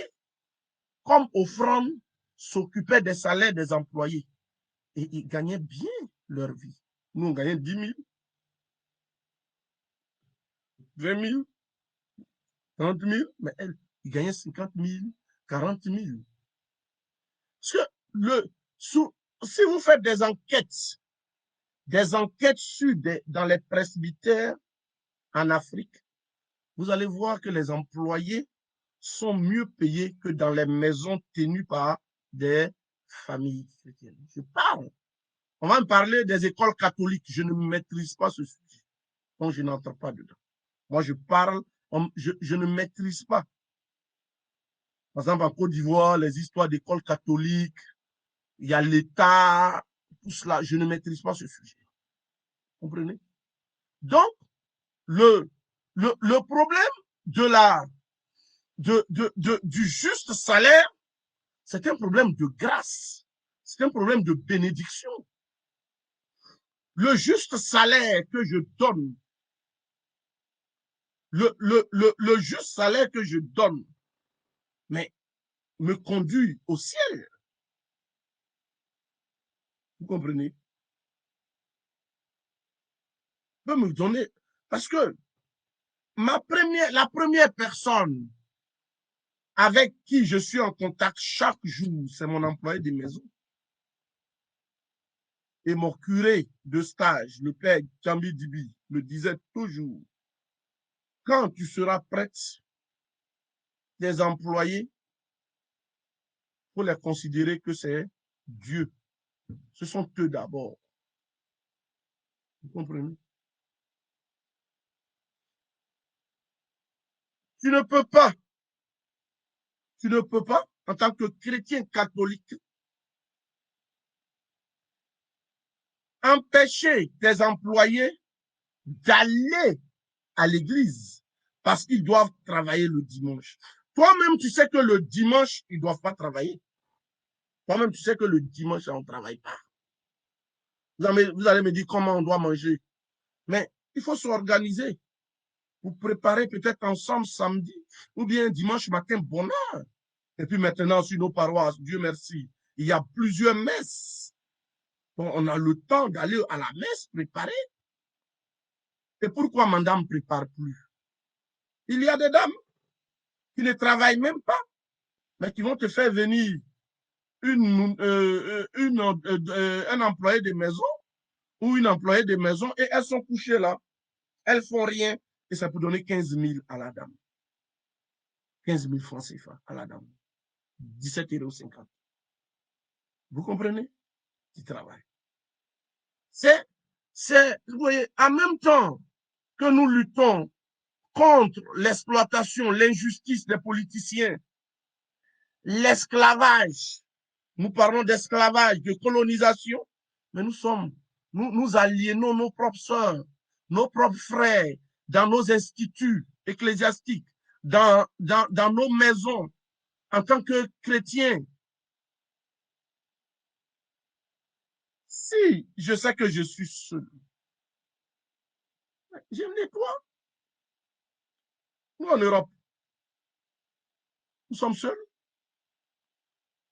comme offrande, s'occupaient des salaires des employés. Et ils gagnaient bien leur vie. Nous, on gagnait 10 000, 20 000. 30 000, mais elle, il gagnait 50 000, 40 000. Parce que si vous faites des enquêtes dans les presbytères en Afrique, vous allez voir que les employés sont mieux payés que dans les maisons tenues par des familles chrétiennes. Je parle. On va me parler des écoles catholiques. Je ne maîtrise pas ce sujet. Donc, je n'entre pas dedans. Moi, je parle, je ne maîtrise pas. Par exemple, en Côte d'Ivoire, les histoires d'écoles catholiques, il y a l'État, tout cela, je ne maîtrise pas ce sujet. Vous comprenez? Donc, le problème du juste salaire, c'est un problème de grâce. C'est un problème de bénédiction. Le juste salaire que je donne, le juste salaire que je donne, mais me conduit au ciel. Vous comprenez? Peut me donner, parce que la première personne avec qui je suis en contact chaque jour, c'est mon employé de maison. Et mon curé de stage, le père Djambi Dibi, me disait toujours, quand tu seras prête, tes employés, il faut les considérer que c'est Dieu. Ce sont eux d'abord. Vous comprenez? Tu ne peux pas, en tant que chrétien catholique, empêcher tes employés d'aller à l'église parce qu'ils doivent travailler le dimanche. Toi-même, tu sais que le dimanche, ils ne doivent pas travailler. Toi-même, tu sais que le dimanche, on ne travaille pas. Vous allez me dire comment on doit manger. Mais il faut s'organiser. Vous préparez peut-être ensemble samedi ou bien dimanche matin, bonne heure. Et puis maintenant, sur nos paroisses, Dieu merci, il y a plusieurs messes. Bon, on a le temps d'aller à la messe préparer. Et pourquoi madame ne prépare plus? Il y a des dames qui ne travaillent même pas, mais qui vont te faire venir un employé de maison ou une employée de maison et elles sont couchées là. Elles font rien et ça peut donner 15 000 à la dame. 15 000 francs CFA à la dame. 17,50 €. Vous comprenez? Qui travaille. Vous voyez, en même temps que nous luttons contre l'exploitation, l'injustice des politiciens, l'esclavage, nous parlons d'esclavage, de colonisation, mais nous aliénons nos propres sœurs, nos propres frères dans nos instituts ecclésiastiques, dans nos maisons, en tant que chrétiens. Si je sais que je suis seul, je me nettoie. Nous, en Europe, nous sommes seuls.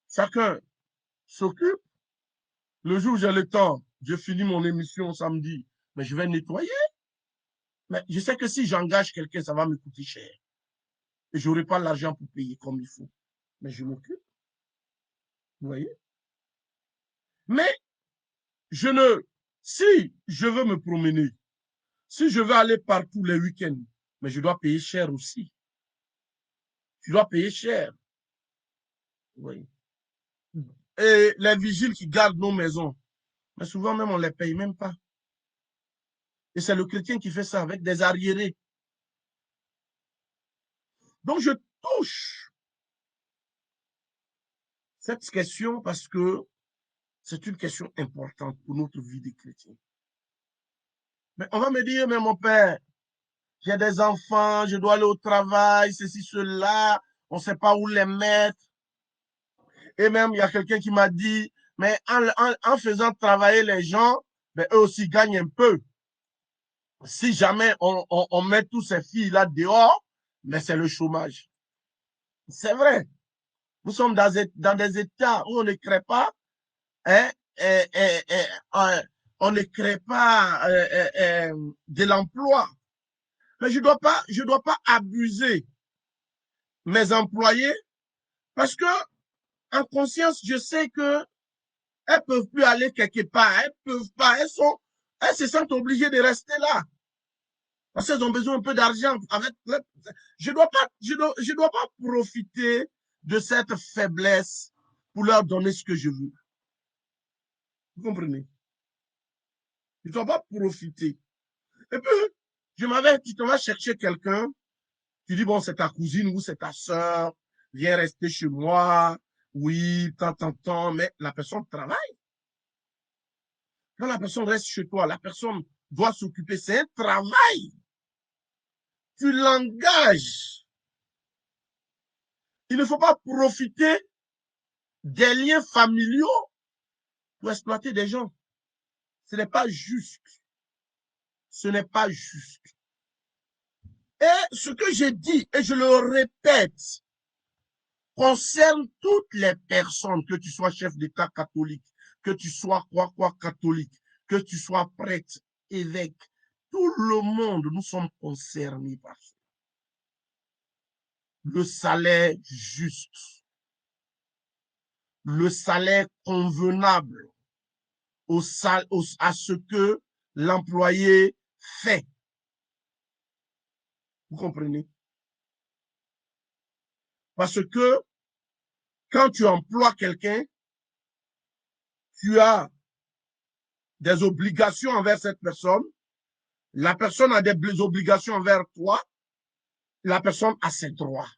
Chacun s'occupe. Le jour où j'ai le temps, je finis mon émission samedi, mais je vais nettoyer. Mais je sais que si j'engage quelqu'un, ça va me coûter cher. Et je n'aurai pas l'argent pour payer comme il faut. Mais je m'occupe. Vous voyez? Mais si je veux me promener, si je veux aller partout les week-ends, mais je dois payer cher aussi. Je dois payer cher. Vous voyez? Et les vigiles qui gardent nos maisons, mais souvent même on ne les paye même pas. Et c'est le chrétien qui fait ça avec des arriérés. Donc je touche cette question parce que c'est une question importante pour notre vie de chrétien. Mais on va me dire, mais mon père, j'ai des enfants, je dois aller au travail, ceci, cela, on ne sait pas où les mettre. Et même, il y a quelqu'un qui m'a dit, mais en faisant travailler les gens, ben, eux aussi gagnent un peu. Si jamais on met tous ces filles-là dehors, mais c'est le chômage. C'est vrai. Nous sommes dans des États où on ne crée pas, hein, on ne crée pas de l'emploi. Mais je dois pas abuser mes employés parce que en conscience, je sais que elles peuvent plus aller quelque part, elles peuvent pas, elles se sentent obligées de rester là parce qu'elles ont besoin un peu d'argent. Je dois pas profiter de cette faiblesse pour leur donner ce que je veux. Vous comprenez? Je ne dois pas profiter. Et puis, tu te vas chercher quelqu'un, tu dis, bon, c'est ta cousine ou c'est ta soeur, viens rester chez moi, oui, tant, mais la personne travaille. Quand la personne reste chez toi, la personne doit s'occuper, c'est un travail. Tu l'engages. Il ne faut pas profiter des liens familiaux pour exploiter des gens. Ce n'est pas juste. Ce n'est pas juste. Et ce que j'ai dit, et je le répète, concerne toutes les personnes, que tu sois chef d'État catholique, que tu sois quoi catholique, que tu sois prêtre, évêque, tout le monde, nous sommes concernés par ça. Le salaire juste, le salaire convenable à ce que l'employé fait. Vous comprenez? Parce que quand tu emploies quelqu'un, tu as des obligations envers cette personne, la personne a des obligations envers toi, la personne a ses droits.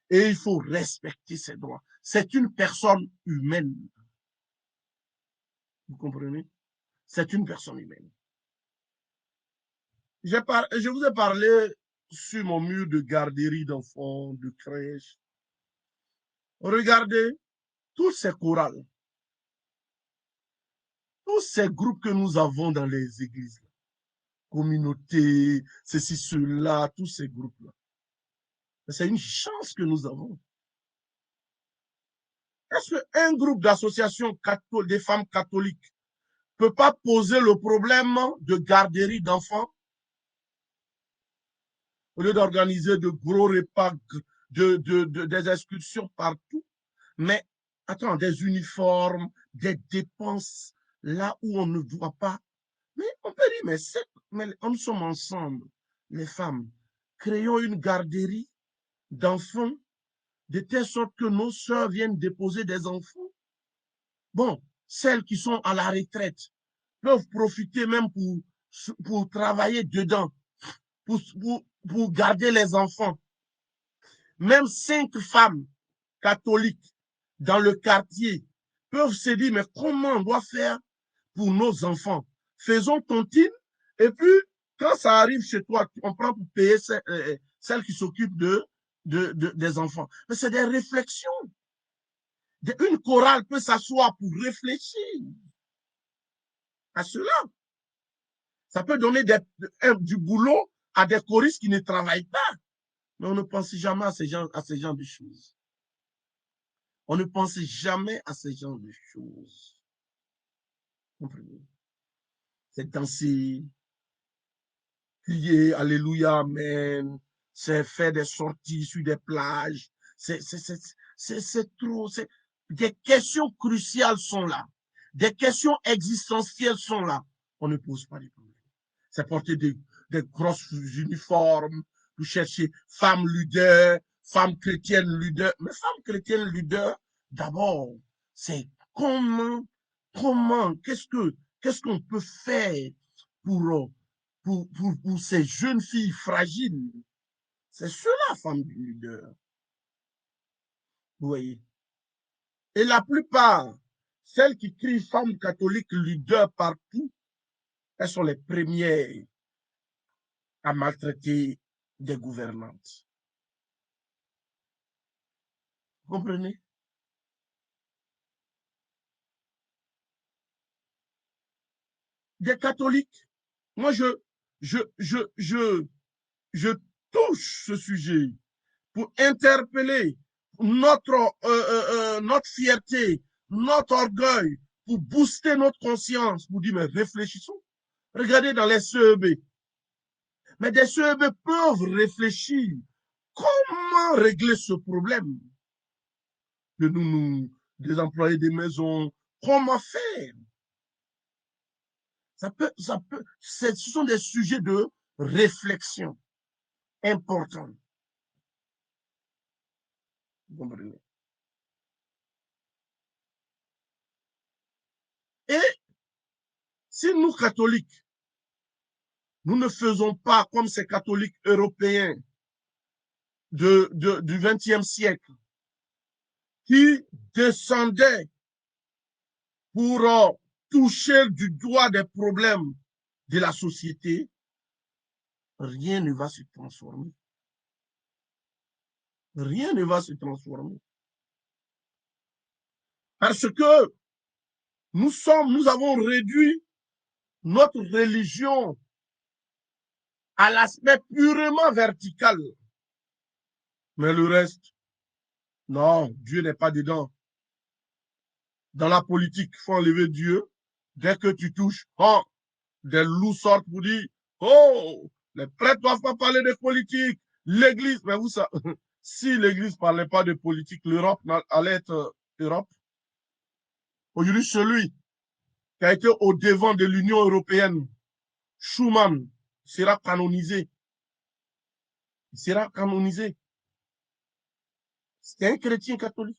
Et il faut respecter ses droits. C'est une personne humaine. Vous comprenez? C'est une personne humaine. Je vous ai parlé sur mon mur de garderie d'enfants, de crèche. Regardez tous ces chorales, tous ces groupes que nous avons dans les églises, communautés, ceci, cela, tous ces groupes-là. C'est une chance que nous avons. Est-ce qu'un groupe d'associations des femmes catholiques ne peut pas poser le problème de garderie d'enfants au lieu d'organiser de gros repas, des excursions partout? Mais attends, des uniformes, des dépenses là où on ne voit pas. Mais on peut dire, mais nous sommes ensemble, les femmes. Créons une garderie d'enfants de telle sorte que nos sœurs viennent déposer des enfants. Bon, celles qui sont à la retraite peuvent profiter même pour travailler dedans, pour garder les enfants. Même 5 femmes catholiques dans le quartier peuvent se dire, mais comment on doit faire pour nos enfants? Faisons tontine, et puis, quand ça arrive chez toi, on prend pour payer celles qui s'occupent des enfants. Mais c'est des réflexions. Une chorale peut s'asseoir pour réfléchir à cela. Ça peut donner du boulot à des choristes qui ne travaillent pas. Mais on ne pense jamais à ces gens de choses. On ne pense jamais à ces genres de choses. Comprenez? C'est danser, crier Alléluia, Amen, c'est faire des sorties sur des plages. C'est trop. Des questions cruciales sont là. Des questions existentielles sont là. On ne pose pas les problèmes. C'est porter des grosses uniformes pour chercher femmes leaders, femmes chrétiennes leaders. Mais femmes chrétiennes leaders, d'abord, c'est comment, qu'est-ce qu'on peut faire pour ces jeunes filles fragiles? C'est cela, femme leader. Vous voyez? Et la plupart, celles qui crient femmes catholiques leader partout, elles sont les premières à maltraiter des gouvernantes. Vous comprenez? Des catholiques. Moi, je touche ce sujet pour interpeller notre fierté, notre orgueil, pour booster notre conscience, pour dire, mais réfléchissons. Regardez dans les CEB. Mais des CEB peuvent réfléchir comment régler ce problème de des employés des maisons? Comment faire? Ce sont des sujets de réflexion importants. Vous comprenez? Et si nous, catholiques, nous ne faisons pas comme ces catholiques européens du XXe siècle qui descendaient pour toucher du doigt des problèmes de la société, rien ne va se transformer. Rien ne va se transformer. Parce que nous avons réduit notre religion à l'aspect purement vertical. Mais le reste, non, Dieu n'est pas dedans. Dans la politique, il faut enlever Dieu. Dès que tu touches, oh, des loups sortent pour dire, oh, les prêtres ne doivent pas parler de politique. L'Église, mais vous savez, si l'Église ne parlait pas de politique, l'Europe allait être Europe. Aujourd'hui, celui qui a été au devant de l'Union européenne, Schuman, sera canonisé. Il sera canonisé. C'est un chrétien catholique.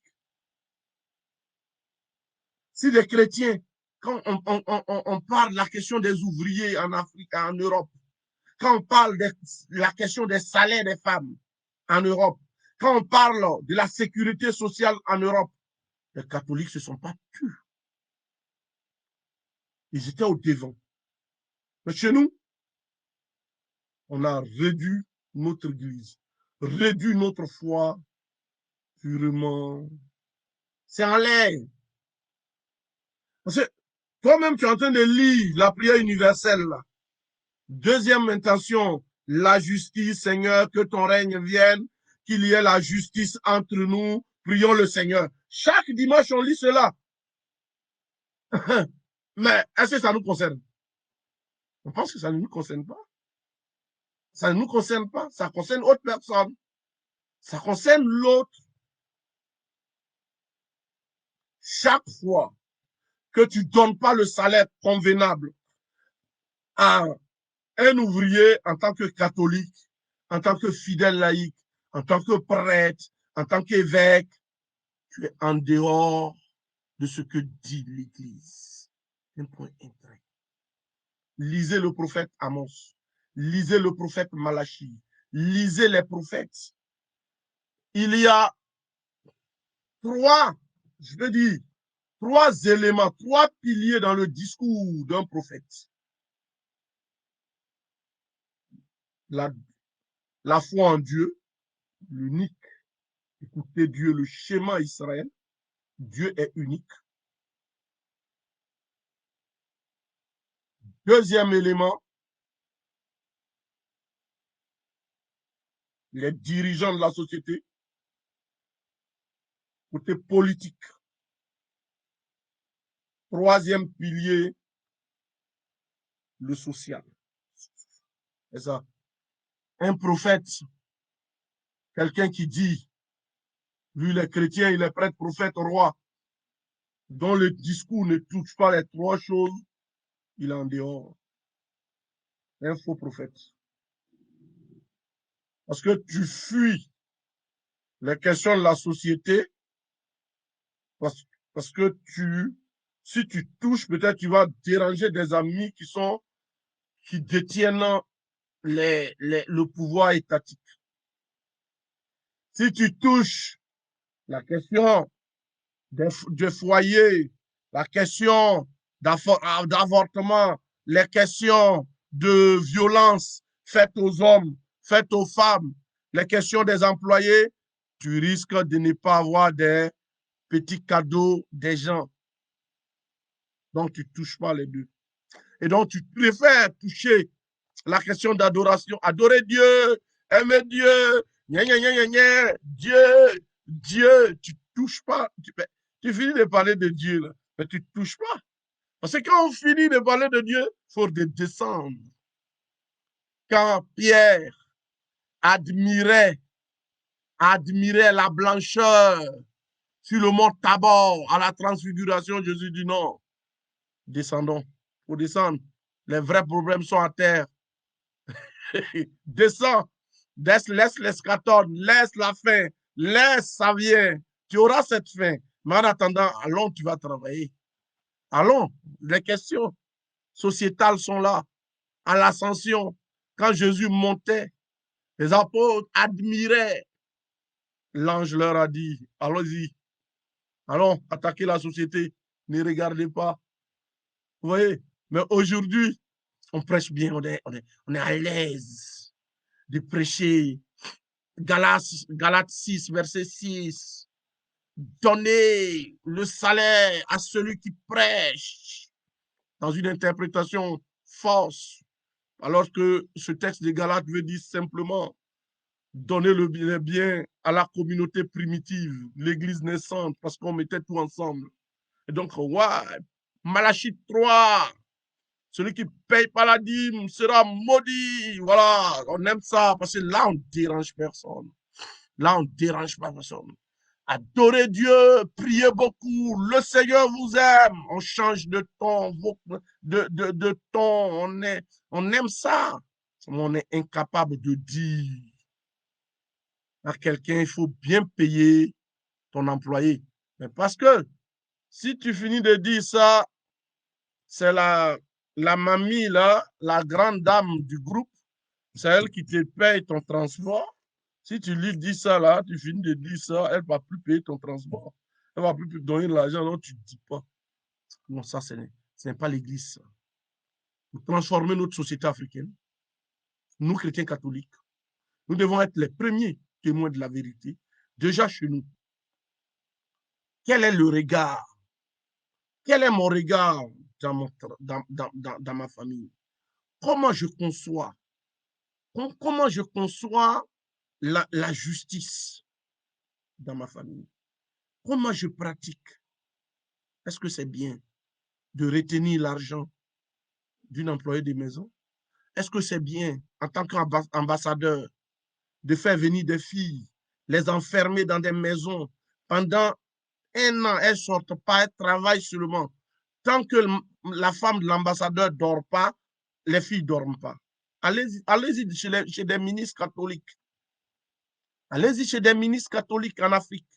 Si les chrétiens, quand on parle de la question des ouvriers en Afrique, en Europe, quand on parle de la question des salaires des femmes en Europe, quand on parle de la sécurité sociale en Europe, les catholiques ne se sont pas tus. Ils étaient au devant. Mais chez nous, on a réduit notre église, réduit notre foi purement. C'est en l'air. Parce que toi-même, tu es en train de lire la prière universelle. Là. Deuxième intention, la justice, Seigneur, que ton règne vienne, qu'il y ait la justice entre nous. Prions le Seigneur. Chaque dimanche, on lit cela. Mais est-ce que ça nous concerne? On pense que ça ne nous concerne pas. Ça ne nous concerne pas. Ça concerne autre personne. Ça concerne l'autre. Chaque fois que tu ne donnes pas le salaire convenable à un ouvrier en tant que catholique, en tant que fidèle laïque, en tant que prêtre, en tant qu'évêque, tu es en dehors de ce que dit l'Église. Un point intérêt. Lisez le prophète Amos, lisez le prophète Malachi, lisez les prophètes. Il y a trois éléments, trois piliers dans le discours d'un prophète. La foi en Dieu, l'unique. Écoutez Dieu, le schéma Israël. Dieu est unique. Deuxième élément, les dirigeants de la société. Côté politique. Troisième pilier, le social. C'est ça. Un prophète, quelqu'un qui dit, lui les chrétiens, il est prêtre, prophète, roi, dont le discours ne touche pas les trois choses, il est en dehors. Un faux prophète. Parce que tu fuis les questions de la société, parce que si tu touches, peut-être tu vas déranger des amis qui détiennent le pouvoir étatique. Si tu touches la question des foyers, la question d'avortement, les questions de violence faites aux hommes, faites aux femmes, les questions des employés, tu risques de ne pas avoir des petits cadeaux des gens. Donc, tu ne touches pas les deux. Et donc, tu préfères toucher la question d'adoration. Adorer Dieu, aimer Dieu, Dieu, tu ne touches pas. Tu finis de parler de Dieu, là, mais tu ne touches pas. Parce que quand on finit de parler de Dieu, il faut descendre. Quand Pierre admirait admiraient la blancheur sur le mont Tabor, à la transfiguration. Jésus dit non, descendons, faut descendre. Les vrais problèmes sont à terre. Descends, laisse l'escatone, laisse la faim, laisse, ça vient. Tu auras cette faim. Mais en attendant, allons, tu vas travailler. Allons, les questions sociétales sont là. À l'ascension, quand Jésus montait, les apôtres admiraient. L'ange leur a dit, allons-y, allons attaquer la société, ne regardez pas. Vous voyez, mais aujourd'hui, on prêche bien, on est à l'aise de prêcher. Galates 6, verset 6. Donnez le salaire à celui qui prêche dans une interprétation fausse, alors que ce texte de Galates veut dire simplement donner le bien à la communauté primitive, l'église naissante, parce qu'on mettait tout ensemble. Et donc, ouais, Malachie 3, celui qui ne paye pas la dîme sera maudit. Voilà, on aime ça, parce que là, on ne dérange personne. Là, on ne dérange pas personne. Adorez Dieu, priez beaucoup, le Seigneur vous aime. On change de ton, de ton, on aime ça. On est incapable de dire à quelqu'un, il faut bien payer ton employé. Mais parce que si tu finis de dire ça, c'est la mamie, là, la grande dame du groupe, c'est elle qui te paye ton transport. Si tu lui dis ça, là, tu finis de dire ça, elle ne va plus payer ton transport. Elle ne va plus te donner de l'argent, non, tu ne dis pas. Non, ça, ce n'est pas l'Église. Pour transformer notre société africaine, nous, chrétiens catholiques, nous devons être les premiers témoins de la vérité, déjà chez nous. Quel est le regard? Quel est mon regard dans ma famille? Comment je conçois? Comment je conçois la justice dans ma famille? Comment je pratique? Est-ce que c'est bien de retenir l'argent d'une employée de maison? Est-ce que c'est bien, en tant qu'ambassadeur, de faire venir des filles, les enfermer dans des maisons pendant 1 an, elles ne sortent pas, elles travaillent seulement. Tant que la femme de l'ambassadeur ne dort pas, les filles ne dorment pas. Allez-y chez des ministres catholiques. Allez-y chez des ministres catholiques en Afrique.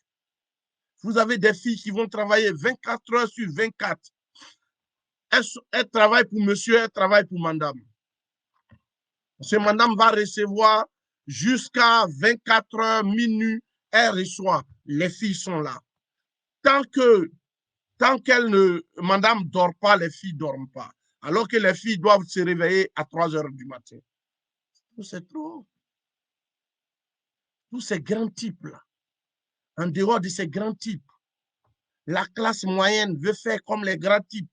Vous avez des filles qui vont travailler 24 heures sur 24. Elles travaillent pour monsieur, elles travaillent pour madame. Ce madame va recevoir jusqu'à 24 heures, minuit, elle reçoit. Les filles sont là. Tant madame ne dort pas, les filles ne dorment pas. Alors que les filles doivent se réveiller à 3 heures du matin. C'est trop. Tous ces grands types-là, en dehors de ces grands types, la classe moyenne veut faire comme les grands types.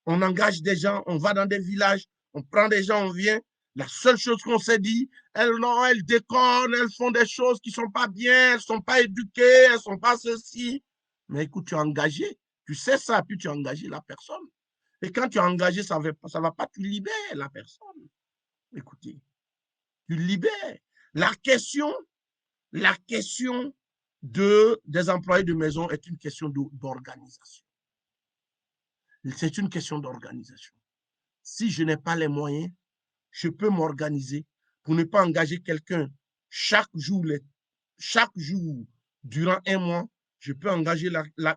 On engage des gens, on va dans des villages, on prend des gens, on vient. La seule chose qu'on s'est dit, elles déconnent, elles font des choses qui ne sont pas bien, elles ne sont pas éduquées, elles ne sont pas ceci. Mais écoute, tu es engagé, tu sais ça, puis tu as engagé la personne. Et quand tu es engagé, ça ne va pas, tu libères la personne. Écoutez, tu libères. La question des employés de maison est une question d'organisation. C'est une question d'organisation. Si je n'ai pas les moyens, je peux m'organiser pour ne pas engager quelqu'un chaque jour durant 1 mois. Je peux engager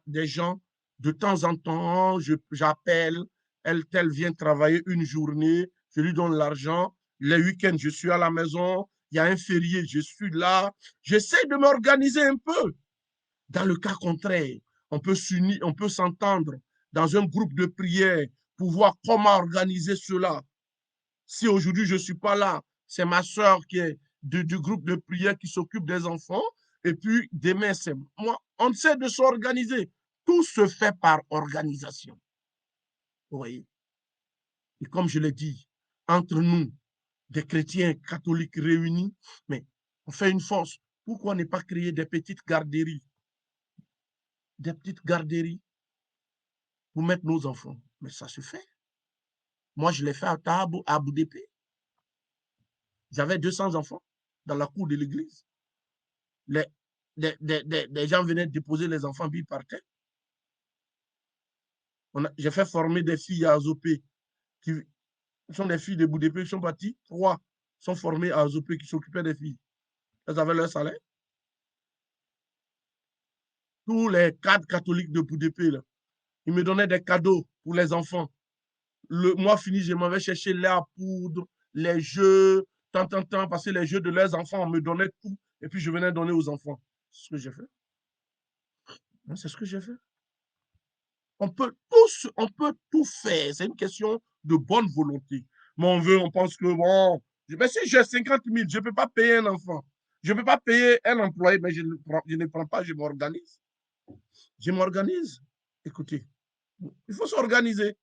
des gens de temps en temps. J'appelle, elle vient travailler une journée, je lui donne l'argent. Les week-ends, je suis à la maison. Il y a un férié, je suis là. J'essaie de m'organiser un peu. Dans le cas contraire, on peut s'entendre dans un groupe de prière pour voir comment organiser cela. Si aujourd'hui je ne suis pas là, c'est ma soeur qui est du groupe de prière qui s'occupe des enfants. Et puis demain, c'est moi. On essaie de s'organiser. Tout se fait par organisation. Vous voyez? Et comme je l'ai dit, entre nous, des chrétiens catholiques réunis, mais on fait une force. Pourquoi ne pas créer des petites garderies? Des petites garderies pour mettre nos enfants. Mais ça se fait. Moi, je l'ai fait à Boudépé. J'avais 200 enfants dans la cour de l'église. des gens venaient déposer les enfants, puis ils partaient. J'ai fait former des filles à Azopé, qui sont des filles de Boudépé, qui sont parties. 3 sont formées à Azopé, qui s'occupaient des filles. Elles avaient leur salaire. Tous les cadres catholiques de Boudépé, là, ils me donnaient des cadeaux pour les enfants. Le mois fini, je m'en vais chercher la poudre, les jeux, tant, parce que les jeux de leurs enfants, on me donnait tout, et puis je venais donner aux enfants. C'est ce que j'ai fait. C'est ce que j'ai fait. On peut tout faire. C'est une question de bonne volonté. Mais on pense que, bon, mais si j'ai 50 000, je ne peux pas payer un enfant. Je ne peux pas payer un employé, mais je ne prends pas, je m'organise. Je m'organise. Écoutez, il faut s'organiser.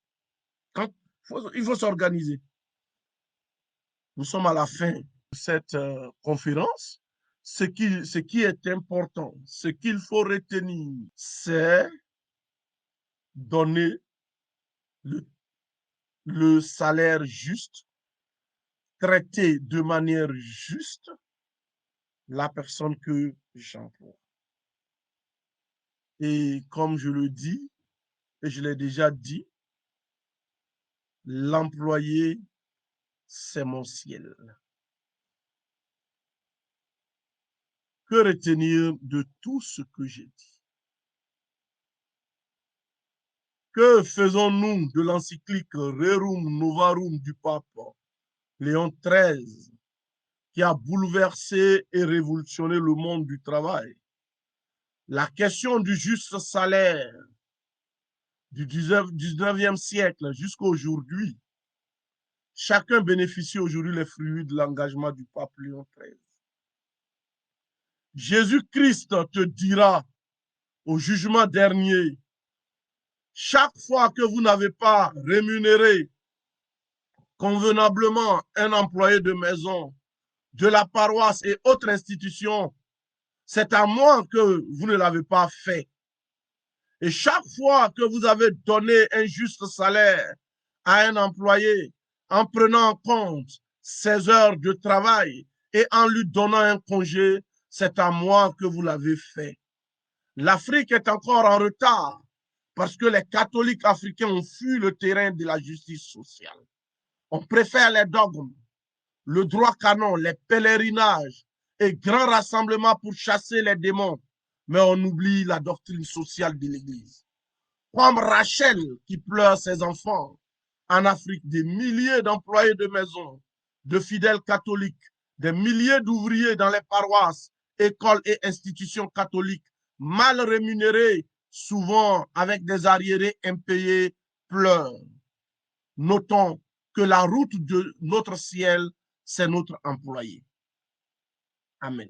Il faut s'organiser. Nous sommes à la fin de cette conférence. Ce qui est important, ce qu'il faut retenir, c'est donner le salaire juste, traiter de manière juste la personne que j'emploie. Et comme je le dis, et je l'ai déjà dit, l'employé, c'est mon ciel. Que retenir de tout ce que j'ai dit? Que faisons-nous de l'encyclique Rerum Novarum du pape Léon XIII, qui a bouleversé et révolutionné le monde du travail? La question du juste salaire du 19e siècle jusqu'à aujourd'hui, chacun bénéficie aujourd'hui les fruits de l'engagement du pape Léon XIII. Jésus-Christ te dira au jugement dernier, chaque fois que vous n'avez pas rémunéré convenablement un employé de maison, de la paroisse et autres institutions, c'est à moi que vous ne l'avez pas fait. Et chaque fois que vous avez donné un juste salaire à un employé en prenant en compte ses heures de travail et en lui donnant un congé, c'est à moi que vous l'avez fait. L'Afrique est encore en retard parce que les catholiques africains ont fui le terrain de la justice sociale. On préfère les dogmes, le droit canon, les pèlerinages et grands rassemblements pour chasser les démons, mais on oublie la doctrine sociale de l'Église. Comme Rachel qui pleure ses enfants en Afrique, des milliers d'employés de maison, de fidèles catholiques, des milliers d'ouvriers dans les paroisses, écoles et institutions catholiques, mal rémunérés, souvent avec des arriérés impayés, pleurent. Notons que la route de notre ciel, c'est notre employé. Amen.